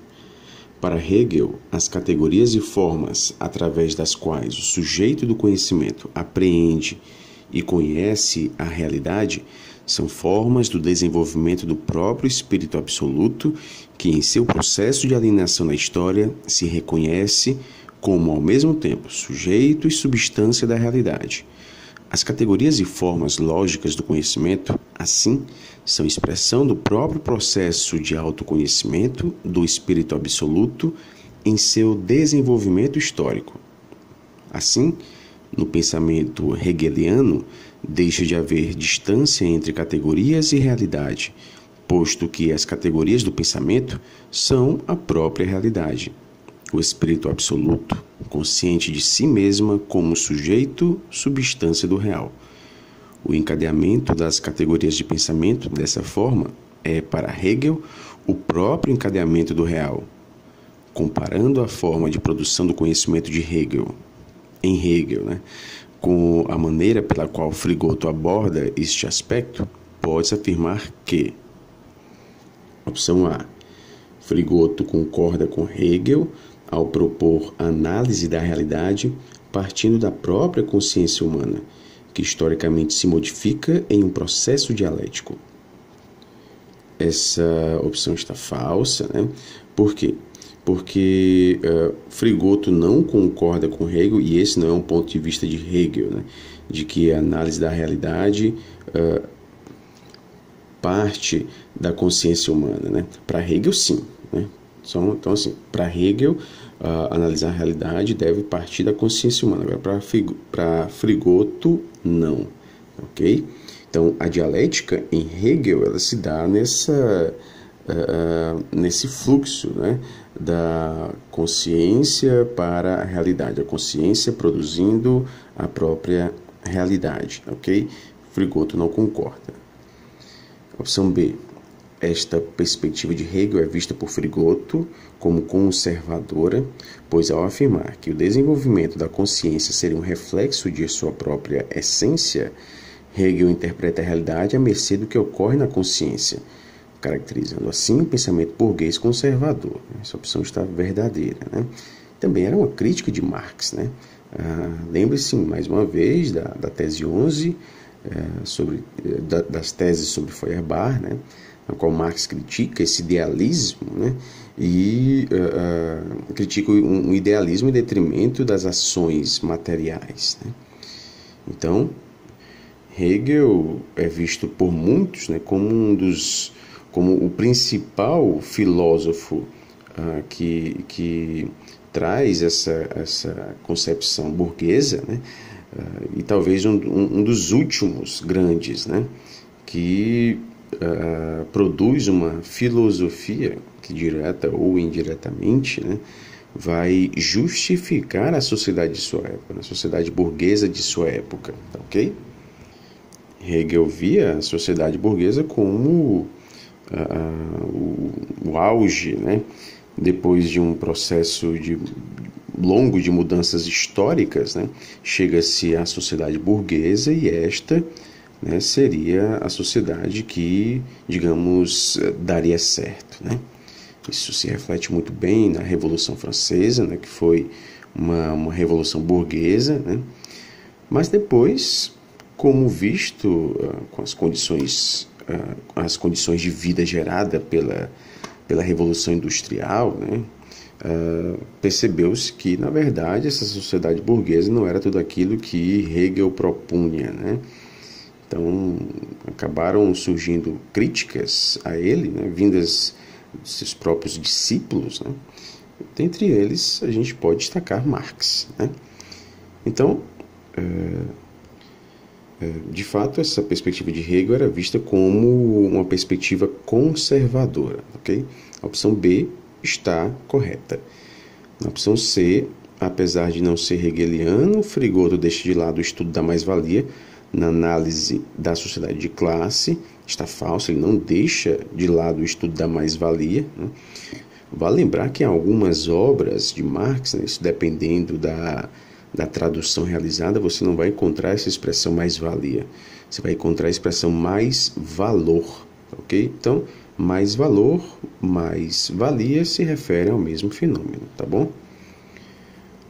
Para Hegel, as categorias e formas através das quais o sujeito do conhecimento apreende e conhece a realidade são formas do desenvolvimento do próprio espírito absoluto que, em seu processo de alienação na história, se reconhece como, ao mesmo tempo, sujeito e substância da realidade. As categorias e formas lógicas do conhecimento, assim, são expressão do próprio processo de autoconhecimento do espírito absoluto em seu desenvolvimento histórico. Assim, no pensamento hegeliano, deixa de haver distância entre categorias e realidade, posto que as categorias do pensamento são a própria realidade. O espírito absoluto, consciente de si mesma como sujeito, substância do real. O encadeamento das categorias de pensamento, dessa forma, é, para Hegel, o próprio encadeamento do real. Comparando a forma de produção do conhecimento de Hegel, em Hegel, né, com a maneira pela qual Frigoto aborda este aspecto, pode-se afirmar que: opção A. Frigoto concorda com Hegel ao propor a análise da realidade partindo da própria consciência humana, que historicamente se modifica em um processo dialético. Essa opção está falsa, né? Por quê? Porque Frigoto não concorda com Hegel, e esse não é um ponto de vista de Hegel, né? De que a análise da realidade parte da consciência humana, né? Para Hegel, sim, né? Então, assim, para Hegel, analisar a realidade deve partir da consciência humana. Agora, para Frigoto, não, ok? Então, a dialética em Hegel, ela se dá nesse fluxo, né, da consciência para a realidade, a consciência produzindo a própria realidade, ok? Frigoto não concorda. Opção B. Esta perspectiva de Hegel é vista por Frigoto como conservadora, pois ao afirmar que o desenvolvimento da consciência seria um reflexo de sua própria essência, Hegel interpreta a realidade à mercê do que ocorre na consciência, caracterizando assim o pensamento burguês conservador. Essa opção está verdadeira, né? Também era uma crítica de Marx, né? Lembre-se, mais uma vez, da tese 11, das teses sobre Feuerbach, né? Na qual Marx critica esse idealismo, né? E critica um idealismo em detrimento das ações materiais, né? Então, Hegel é visto por muitos, né, como o principal filósofo que traz essa concepção burguesa, né, e talvez um dos últimos grandes, né, que produz uma filosofia que, direta ou indiretamente, né, vai justificar a sociedade de sua época, a sociedade burguesa de sua época, ok? Hegel via a sociedade burguesa como o auge, né? Depois de um processo longo de mudanças históricas, né? Chega-se à sociedade burguesa e esta, né, seria a sociedade que, digamos, daria certo, né? Isso se reflete muito bem na Revolução Francesa, né, que foi uma revolução burguesa, né? Mas depois, como visto com as condições de vida gerada pela Revolução Industrial, né, percebeu-se que, na verdade, essa sociedade burguesa não era tudo aquilo que Hegel propunha, né? Então, acabaram surgindo críticas a ele, né, vindas de seus próprios discípulos, né? Dentre eles, a gente pode destacar Marx, né? Então, de fato, essa perspectiva de Hegel era vista como uma perspectiva conservadora, ok? A opção B está correta. Na opção C, apesar de não ser hegeliano, Frigoto deixa de lado o estudo da mais-valia na análise da sociedade de classe. Está falso, ele não deixa de lado o estudo da mais-valia, né? Vale lembrar que em algumas obras de Marx, né, isso dependendo da tradução realizada, você não vai encontrar essa expressão mais-valia. Você vai encontrar a expressão mais-valor, ok? Então, mais-valor, mais-valia se refere ao mesmo fenômeno, tá bom?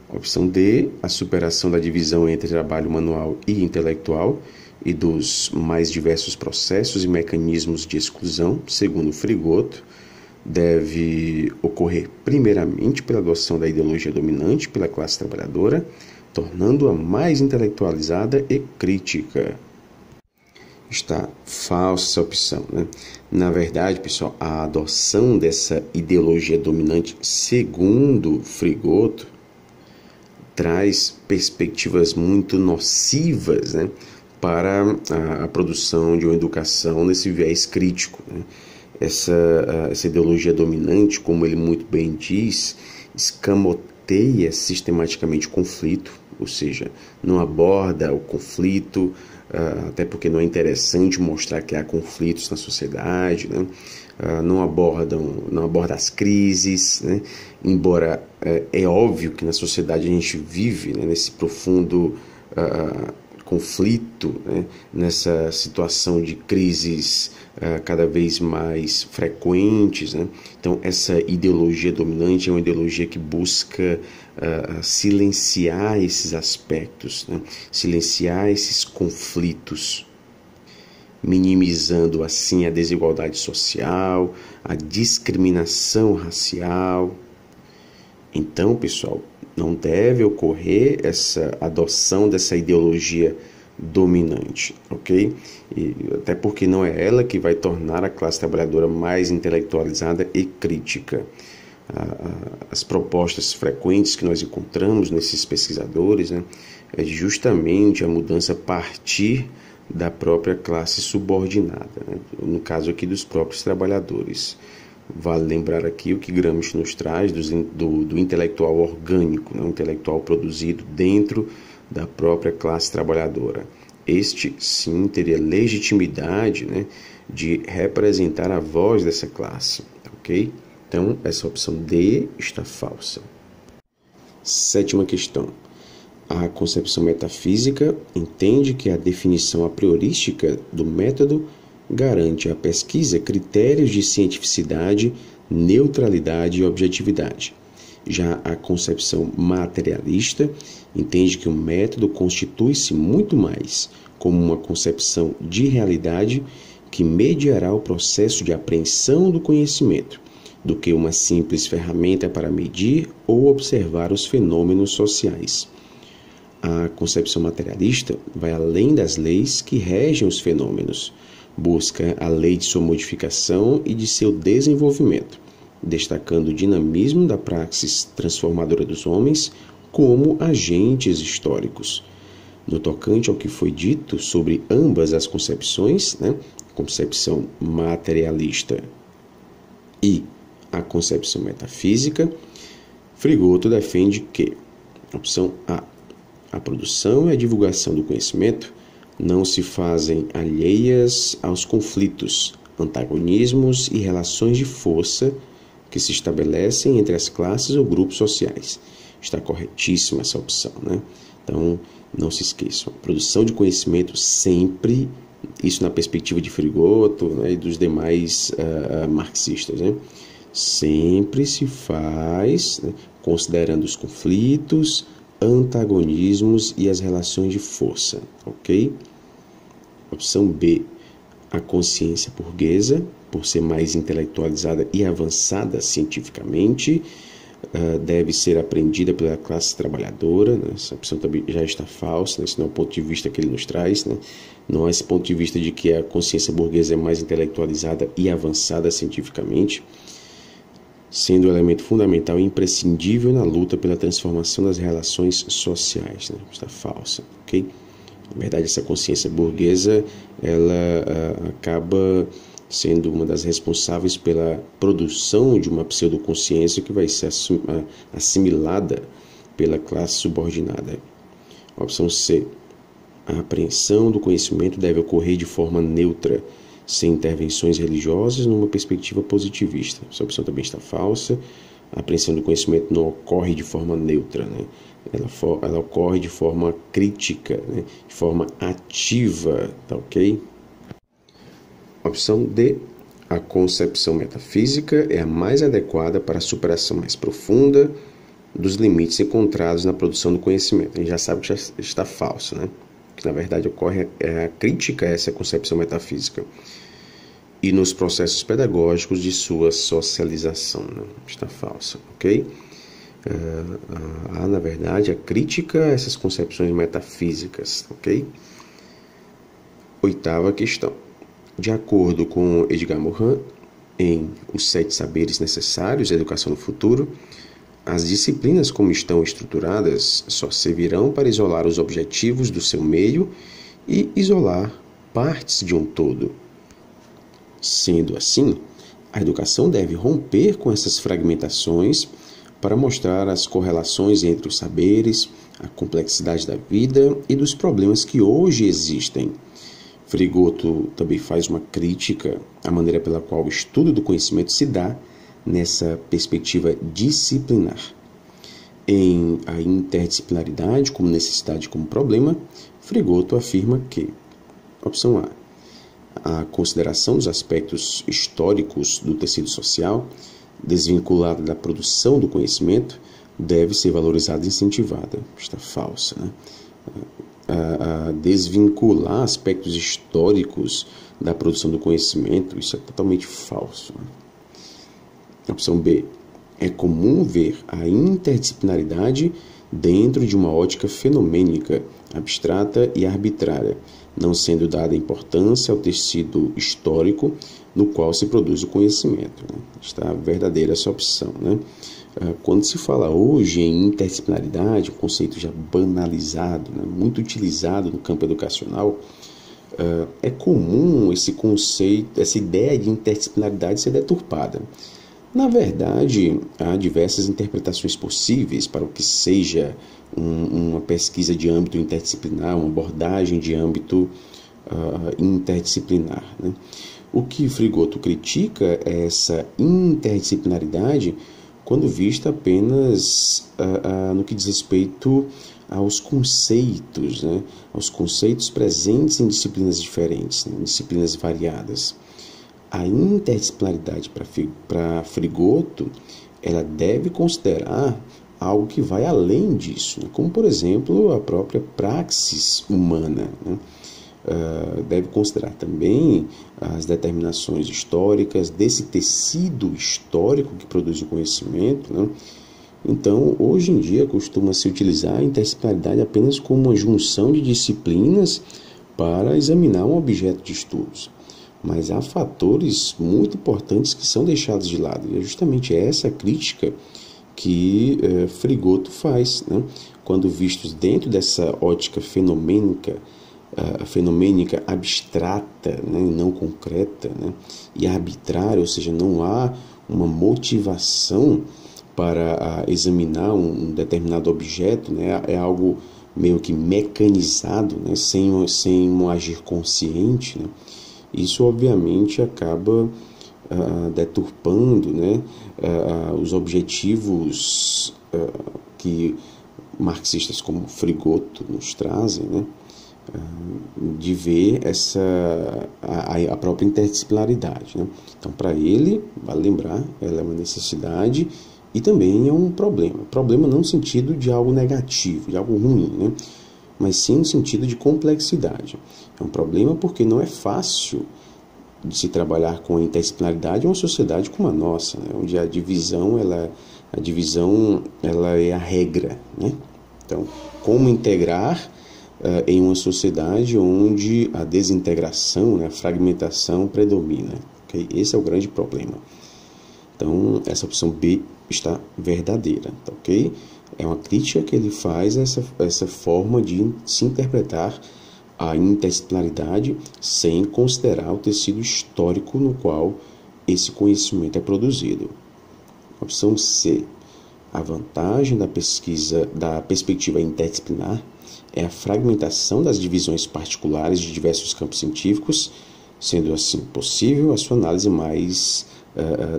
Opção D, a superação da divisão entre trabalho manual e intelectual e dos mais diversos processos e mecanismos de exclusão, segundo Frigoto, deve ocorrer primeiramente pela adoção da ideologia dominante pela classe trabalhadora, tornando-a mais intelectualizada e crítica. Está falsa essa opção, né? Na verdade, pessoal, a adoção dessa ideologia dominante, segundo Frigoto, traz perspectivas muito nocivas, né, para a produção de uma educação nesse viés crítico, né? Essa ideologia dominante, como ele muito bem diz, escamoteia sistematicamente o conflito, ou seja, não aborda o conflito, até porque não é interessante mostrar que há conflitos na sociedade, né? Não aborda as crises, né? Embora é óbvio que na sociedade a gente vive, né, nesse profundo conflito, né, nessa situação de crises cada vez mais frequentes, né? Então, essa ideologia dominante é uma ideologia que busca silenciar esses aspectos, né? Silenciar esses conflitos, minimizando assim a desigualdade social, a discriminação racial. Então, pessoal, não deve ocorrer essa adoção dessa ideologia dominante, ok? E até porque não é ela que vai tornar a classe trabalhadora mais intelectualizada e crítica. As propostas frequentes que nós encontramos nesses pesquisadores, né, é justamente a mudança a partir da própria classe subordinada, né, no caso aqui dos próprios trabalhadores. Vale lembrar aqui o que Gramsci nos traz do intelectual orgânico, né, um intelectual produzido dentro da própria classe trabalhadora. Este, sim, teria legitimidade, né, de representar a voz dessa classe, ok? Então, essa opção D está falsa. Sétima questão. A concepção metafísica entende que a definição a priorística do método garante à pesquisa critérios de cientificidade, neutralidade e objetividade. Já a concepção materialista entende que o método constitui-se muito mais como uma concepção de realidade que mediará o processo de apreensão do conhecimento, do que uma simples ferramenta para medir ou observar os fenômenos sociais. A concepção materialista vai além das leis que regem os fenômenos, busca a lei de sua modificação e de seu desenvolvimento, destacando o dinamismo da praxis transformadora dos homens como agentes históricos. No tocante ao que foi dito sobre ambas as concepções, né, concepção materialista e a concepção metafísica, Frigoto defende que, opção A produção e a divulgação do conhecimento não se fazem alheias aos conflitos, antagonismos e relações de força que se estabelecem entre as classes ou grupos sociais. Está corretíssima essa opção, né? Então, não se esqueçam. A produção de conhecimento sempre, isso na perspectiva de Frigoto, né, e dos demais marxistas, né? Sempre se faz, né, considerando os conflitos, antagonismos e as relações de força, ok? Opção B, a consciência burguesa, por ser mais intelectualizada e avançada cientificamente, deve ser aprendida pela classe trabalhadora, né? Essa opção também já está falsa, né? Esse não é o ponto de vista que ele nos traz, né? Não há esse ponto de vista de que a consciência burguesa é mais intelectualizada e avançada cientificamente, sendo um elemento fundamental e imprescindível na luta pela transformação das relações sociais, né? Está falsa, ok? Na verdade, essa consciência burguesa, ela acaba sendo uma das responsáveis pela produção de uma pseudoconsciência que vai ser assimilada pela classe subordinada. Opção C. A apreensão do conhecimento deve ocorrer de forma neutra, sem intervenções religiosas, numa perspectiva positivista. Essa opção também está falsa. A apreensão do conhecimento não ocorre de forma neutra, né? Ela ocorre de forma crítica, né? De forma ativa, tá ok? Opção D. A concepção metafísica é a mais adequada para a superação mais profunda dos limites encontrados na produção do conhecimento. A gente já sabe que já está falso, né? Que na verdade ocorre a crítica a essa concepção metafísica e nos processos pedagógicos de sua socialização, né? Está falsa, ok? Há, na verdade, a crítica a essas concepções metafísicas, ok? Oitava questão. De acordo com Edgar Morin, em Os 7 Saberes Necessários à Educação no Futuro, as disciplinas como estão estruturadas só servirão para isolar os objetivos do seu meio e isolar partes de um todo. Sendo assim, a educação deve romper com essas fragmentações para mostrar as correlações entre os saberes, a complexidade da vida e dos problemas que hoje existem. Frigoto também faz uma crítica à maneira pela qual o estudo do conhecimento se dá nessa perspectiva disciplinar. Em A Interdisciplinaridade como Necessidade como Problema, Frigoto afirma que, opção A consideração dos aspectos históricos do tecido social, desvinculada da produção do conhecimento, deve ser valorizada e incentivada. Está falsa, né? A desvincular aspectos históricos da produção do conhecimento, isso é totalmente falso, né? Opção B. É comum ver a interdisciplinaridade dentro de uma ótica fenomênica, abstrata e arbitrária, não sendo dada importância ao tecido histórico no qual se produz o conhecimento, né? Está verdadeira essa opção, né? Quando se fala hoje em interdisciplinaridade, um conceito já banalizado, né, muito utilizado no campo educacional, é comum esse conceito, essa ideia de interdisciplinaridade ser deturpada. Na verdade, há diversas interpretações possíveis para o que seja uma pesquisa de âmbito interdisciplinar, uma abordagem de âmbito interdisciplinar, né? O que Frigoto critica é essa interdisciplinaridade quando vista apenas no que diz respeito aos conceitos, né? Aos conceitos presentes em disciplinas diferentes, né? Em disciplinas variadas. A interdisciplinaridade para Frigoto, ela deve considerar algo que vai além disso, né? Como, por exemplo, a própria praxis humana, né? Deve considerar também as determinações históricas desse tecido histórico que produz o conhecimento, né? Então, hoje em dia, costuma-se utilizar a interdisciplinaridade apenas como uma junção de disciplinas para examinar um objeto de estudos. Mas há fatores muito importantes que são deixados de lado. E é justamente essa crítica que Frigoto faz, né? Quando vistos dentro dessa ótica fenomênica abstrata, né? Não concreta, né? E arbitrária, ou seja, não há uma motivação para examinar um determinado objeto, né? É algo meio que mecanizado, né? Sem um agir consciente, né? Isso, obviamente, acaba deturpando, né, os objetivos que marxistas como Frigoto nos trazem, né, de ver a própria interdisciplinaridade, né? Então, para ele, vale lembrar, ela é uma necessidade e também é um problema. Problema não no sentido de algo negativo, de algo ruim, né? Mas sim no sentido de complexidade. É um problema porque não é fácil de se trabalhar com a interdisciplinaridade em uma sociedade como a nossa, né? Onde a divisão ela é a regra, né? Então, como integrar em uma sociedade onde a desintegração, né, a fragmentação predomina, okay? Esse é o grande problema. Então, essa opção B está verdadeira, tá, ok? É uma crítica que ele faz a essa forma de se interpretar a interdisciplinaridade sem considerar o tecido histórico no qual esse conhecimento é produzido. Opção C. A vantagem da perspectiva interdisciplinar é a fragmentação das divisões particulares de diversos campos científicos, sendo assim possível a sua análise mais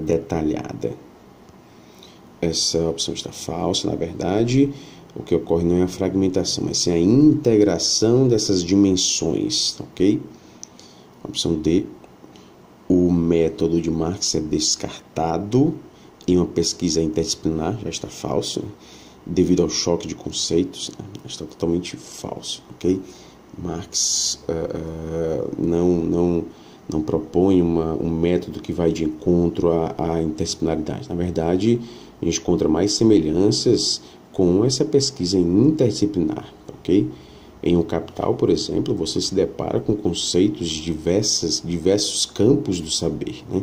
detalhada. Essa opção está falsa, na verdade. O que ocorre não é a fragmentação, mas sim a integração dessas dimensões, ok? Opção D. O método de Marx é descartado em uma pesquisa interdisciplinar, já está falso, devido ao choque de conceitos, né? Está totalmente falso, ok? Marx não propõe um método que vai de encontro à interdisciplinaridade. Na verdade, a gente encontra mais semelhanças com essa pesquisa interdisciplinar, ok? Em O Capital, por exemplo, você se depara com conceitos de diversos campos do saber, né?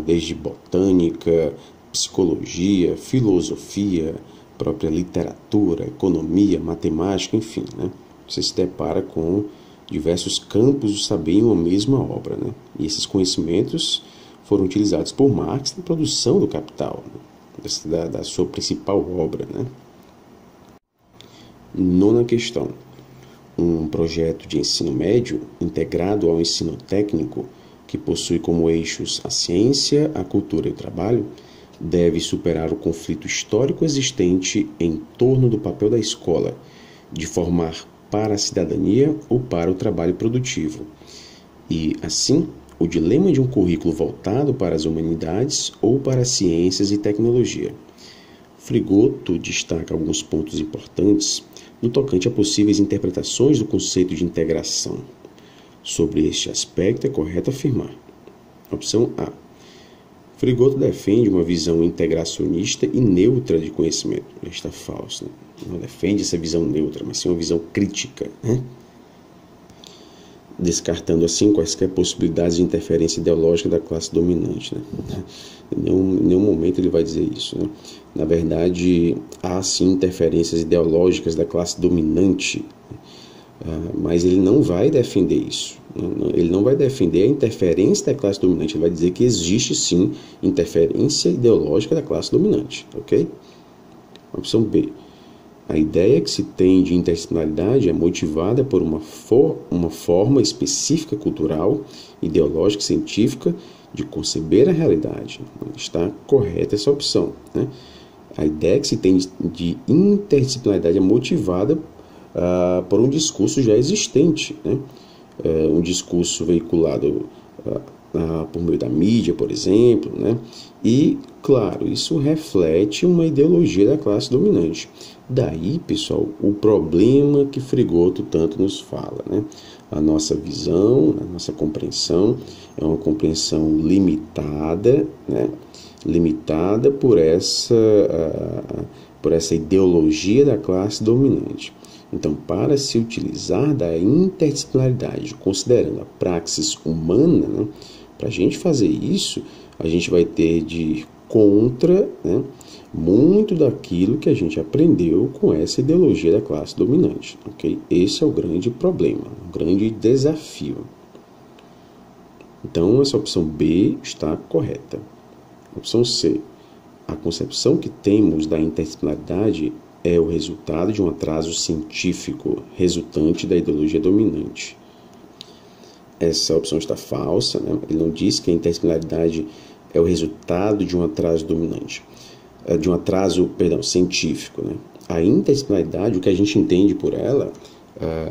Desde botânica, psicologia, filosofia, própria literatura, economia, matemática, enfim, né? Você se depara com diversos campos do saber em uma mesma obra, né? E esses conhecimentos foram utilizados por Marx na produção do Capital, né? da sua principal obra, né? Nona questão. Um projeto de ensino médio integrado ao ensino técnico que possui como eixos a ciência, a cultura e o trabalho deve superar o conflito histórico existente em torno do papel da escola de formar para a cidadania ou para o trabalho produtivo. E, assim, o dilema de um currículo voltado para as humanidades ou para as ciências e tecnologia. Frigoto destaca alguns pontos importantes no tocante a possíveis interpretações do conceito de integração. Sobre este aspecto, é correto afirmar. Opção A. Frigoto defende uma visão integracionista e neutra de conhecimento. Está falso, né? Não defende essa visão neutra, mas sim uma visão crítica, né? Descartando assim quaisquer possibilidades de interferência ideológica da classe dominante, né? Em nenhum momento ele vai dizer isso, né? Na verdade, há sim interferências ideológicas da classe dominante, mas ele não vai defender isso. Ele não vai defender a interferência da classe dominante, ele vai dizer que existe sim interferência ideológica da classe dominante, ok? Opção B. A ideia que se tem de interdisciplinaridade é motivada por uma forma específica cultural, ideológica e científica de conceber a realidade. Está correta essa opção, né? A ideia que se tem de interdisciplinaridade é motivada por um discurso já existente, né? Um discurso veiculado por meio da mídia, por exemplo, né? E, claro, isso reflete uma ideologia da classe dominante. Daí, pessoal, o problema que Frigoto tanto nos fala, né? A nossa visão, a nossa compreensão é uma compreensão limitada, né? Limitada por essa ideologia da classe dominante. Então, para se utilizar da interdisciplinaridade, considerando a praxis humana, né? Para a gente fazer isso, a gente vai ter de ir contra, né, muito daquilo que a gente aprendeu com essa ideologia da classe dominante. Okay? Esse é o grande problema, o grande desafio. Então, essa opção B está correta. Opção C. A concepção que temos da interdisciplinaridade é o resultado de um atraso científico resultante da ideologia dominante. Essa opção está falsa, né? Ele não diz que a interdisciplinaridade é o resultado de um atraso dominante, de um atraso, científico, né? A interdisciplinaridade, o que a gente entende por ela,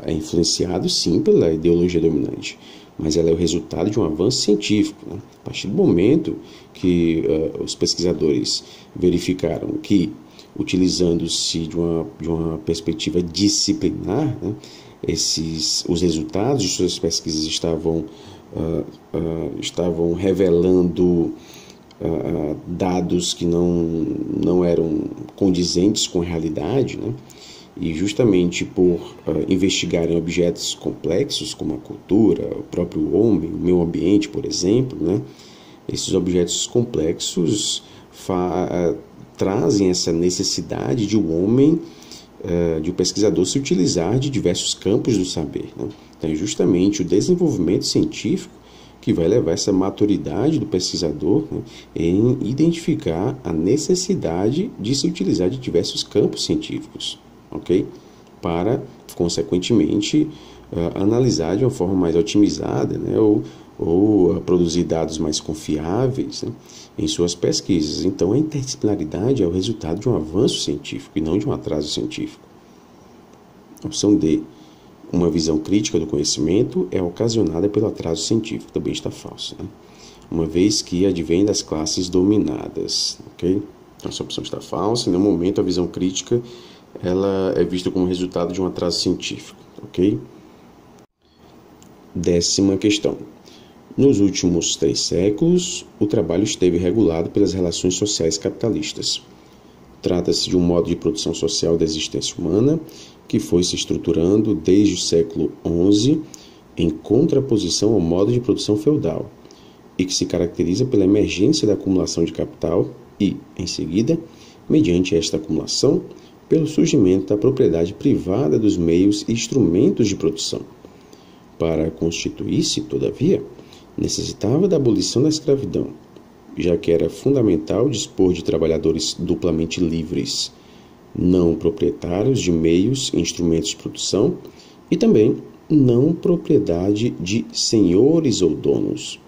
é influenciado sim pela ideologia dominante, mas ela é o resultado de um avanço científico, né? A partir do momento que os pesquisadores verificaram que, utilizando-se de uma perspectiva disciplinar, né, os resultados de suas pesquisas estavam revelando dados que não eram condizentes com a realidade, né? E justamente por investigarem objetos complexos como a cultura, o próprio homem, o meio ambiente, por exemplo, né? Esses objetos complexos trazem essa necessidade de um homem, de um pesquisador se utilizar de diversos campos do saber, né? Então é justamente o desenvolvimento científico que vai levar essa maturidade do pesquisador, né, em identificar a necessidade de se utilizar de diversos campos científicos, ok? Para, consequentemente, analisar de uma forma mais otimizada, né, ou produzir dados mais confiáveis, né, em suas pesquisas. Então, a interdisciplinaridade é o resultado de um avanço científico e não de um atraso científico. Opção D. Uma visão crítica do conhecimento é ocasionada pelo atraso científico. Também está falso, né? Uma vez que advém das classes dominadas, ok? Essa opção está falsa. Em nenhum momento a visão crítica ela é vista como resultado de um atraso científico, ok? 10ª questão. Nos últimos 3 séculos, o trabalho esteve regulado pelas relações sociais capitalistas. Trata-se de um modo de produção social da existência humana que foi se estruturando desde o século XI em contraposição ao modo de produção feudal e que se caracteriza pela emergência da acumulação de capital e, em seguida, mediante esta acumulação, pelo surgimento da propriedade privada dos meios e instrumentos de produção. Para constituir-se, todavia, necessitava da abolição da escravidão, já que era fundamental dispor de trabalhadores duplamente livres, não proprietários de meios e instrumentos de produção, e também não propriedade de senhores ou donos.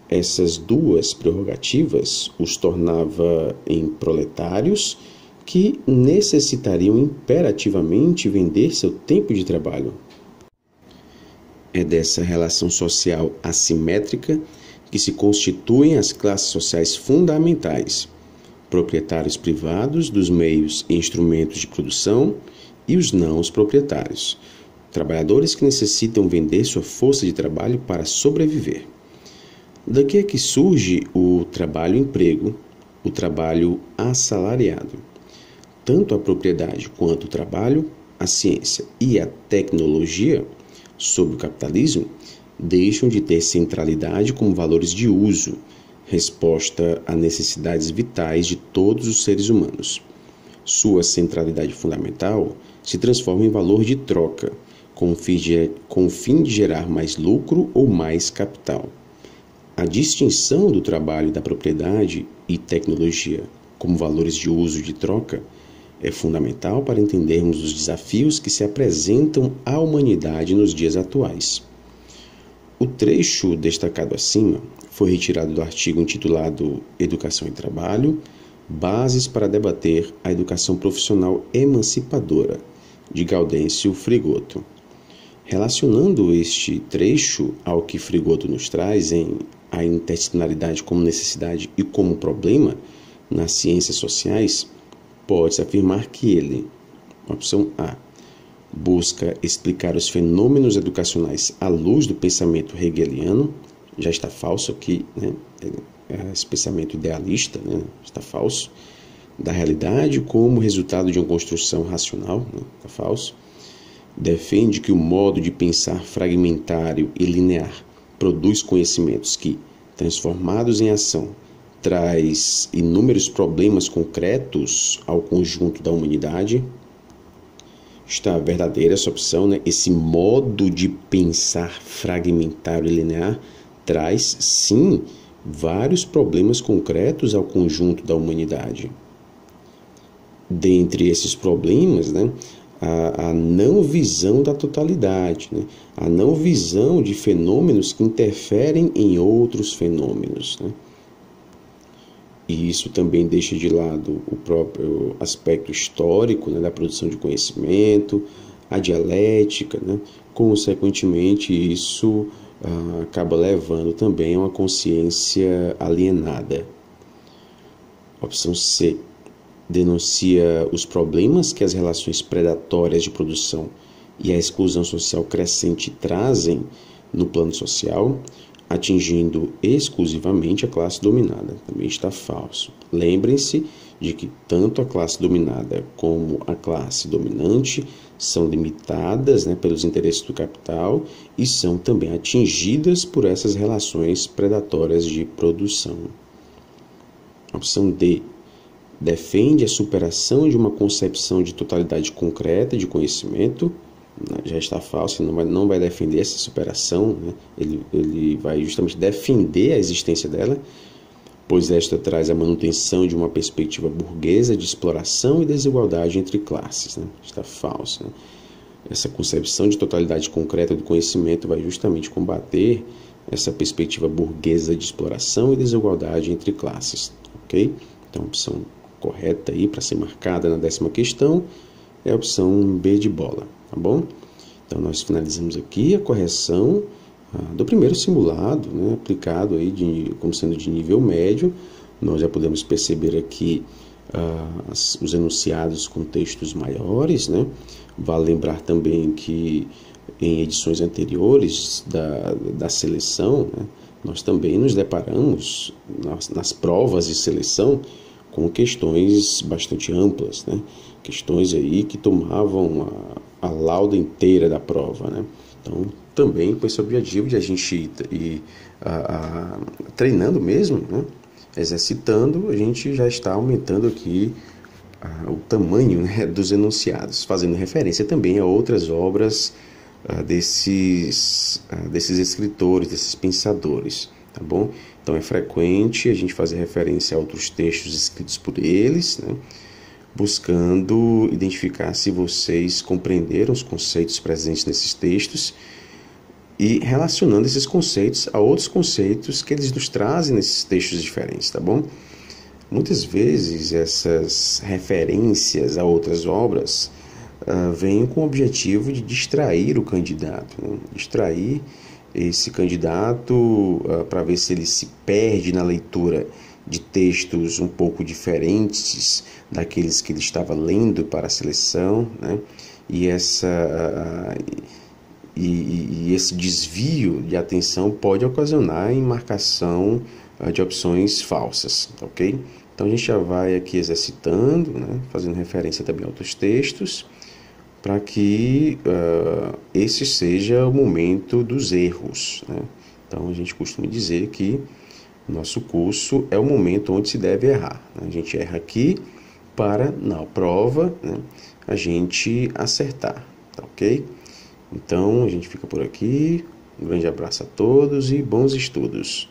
Essas duas prerrogativas os tornava em proletários que necessitariam imperativamente vender seu tempo de trabalho. É dessa relação social assimétrica que se constituem as classes sociais fundamentais, proprietários privados dos meios e instrumentos de produção e os não proprietários, trabalhadores que necessitam vender sua força de trabalho para sobreviver. Daqui é que surge o trabalho-emprego, o trabalho assalariado. Tanto a propriedade quanto o trabalho, a ciência e a tecnologia sobre o capitalismo deixam de ter centralidade como valores de uso, resposta a necessidades vitais de todos os seres humanos. Sua centralidade fundamental se transforma em valor de troca, com o fim de gerar mais lucro ou mais capital. A distinção do trabalho e da propriedade e tecnologia como valores de uso e de troca é fundamental para entendermos os desafios que se apresentam à humanidade nos dias atuais. O trecho destacado acima foi retirado do artigo intitulado Educação e Trabalho, Bases para debater a educação profissional emancipadora, de Gaudêncio Frigoto. Relacionando este trecho ao que Frigoto nos traz em A Interdisciplinaridade como Necessidade e como Problema nas Ciências Sociais, pode-se afirmar que ele, opção A, busca explicar os fenômenos educacionais à luz do pensamento hegeliano, já está falso aqui, né? Esse pensamento idealista, né? Está falso, da realidade como resultado de uma construção racional, né? Está falso. Defende que o modo de pensar fragmentário e linear produz conhecimentos que, transformados em ação, traz inúmeros problemas concretos ao conjunto da humanidade. Está verdadeira essa opção, né? Esse modo de pensar fragmentário e linear traz, sim, vários problemas concretos ao conjunto da humanidade. Dentre esses problemas, né, a não visão da totalidade, né? A não visão de fenômenos que interferem em outros fenômenos, né? E isso também deixa de lado o próprio aspecto histórico, né, da produção de conhecimento, a dialética, né? Consequentemente, isso acaba levando também a uma consciência alienada. Opção C. Denuncia os problemas que as relações predatórias de produção e a exclusão social crescente trazem no plano social, atingindo exclusivamente a classe dominada. Também está falso. Lembrem-se de que tanto a classe dominada como a classe dominante são limitadas, né, pelos interesses do capital e são também atingidas por essas relações predatórias de produção. Opção D. Defende a superação de uma concepção de totalidade concreta de conhecimento. Já está falso, não vai defender essa superação, né? Ele vai justamente defender a existência dela, pois esta traz a manutenção de uma perspectiva burguesa de exploração e desigualdade entre classes, né? Está falso, né? Essa concepção de totalidade concreta do conhecimento vai justamente combater essa perspectiva burguesa de exploração e desigualdade entre classes, ok? Então, a opção correta aí para ser marcada na 10ª questão é a opção B de bola, tá bom? Então, nós finalizamos aqui a correção do primeiro simulado, né, aplicado aí como sendo de nível médio. Nós já podemos perceber aqui os enunciados com textos maiores, né? Vale lembrar também que em edições anteriores da seleção, né, nós também nos deparamos nas provas de seleção com questões bastante amplas, né? Questões aí que tomavam a lauda inteira da prova, né? Então, também com esse objetivo de a gente ir treinando mesmo, né? Exercitando, a gente já está aumentando aqui o tamanho, né, dos enunciados, fazendo referência também a outras obras desses escritores, desses pensadores, tá bom? Então, é frequente a gente fazer referência a outros textos escritos por eles, né, buscando identificar se vocês compreenderam os conceitos presentes nesses textos e relacionando esses conceitos a outros conceitos que eles nos trazem nesses textos diferentes, tá bom? Muitas vezes essas referências a outras obras vêm com o objetivo de distrair o candidato, né? Distrair esse candidato para ver se ele se perde na leitura de textos um pouco diferentes daqueles que ele estava lendo para a seleção, né? E esse desvio de atenção pode ocasionar em marcação de opções falsas, ok? Então a gente já vai aqui exercitando, né? Fazendo referência também a outros textos, para que esse seja o momento dos erros, né? Então a gente costuma dizer que nosso curso é o momento onde se deve errar, né? A gente erra aqui para, na prova, né, a gente acertar, tá ok? Então a gente fica por aqui, um grande abraço a todos e bons estudos.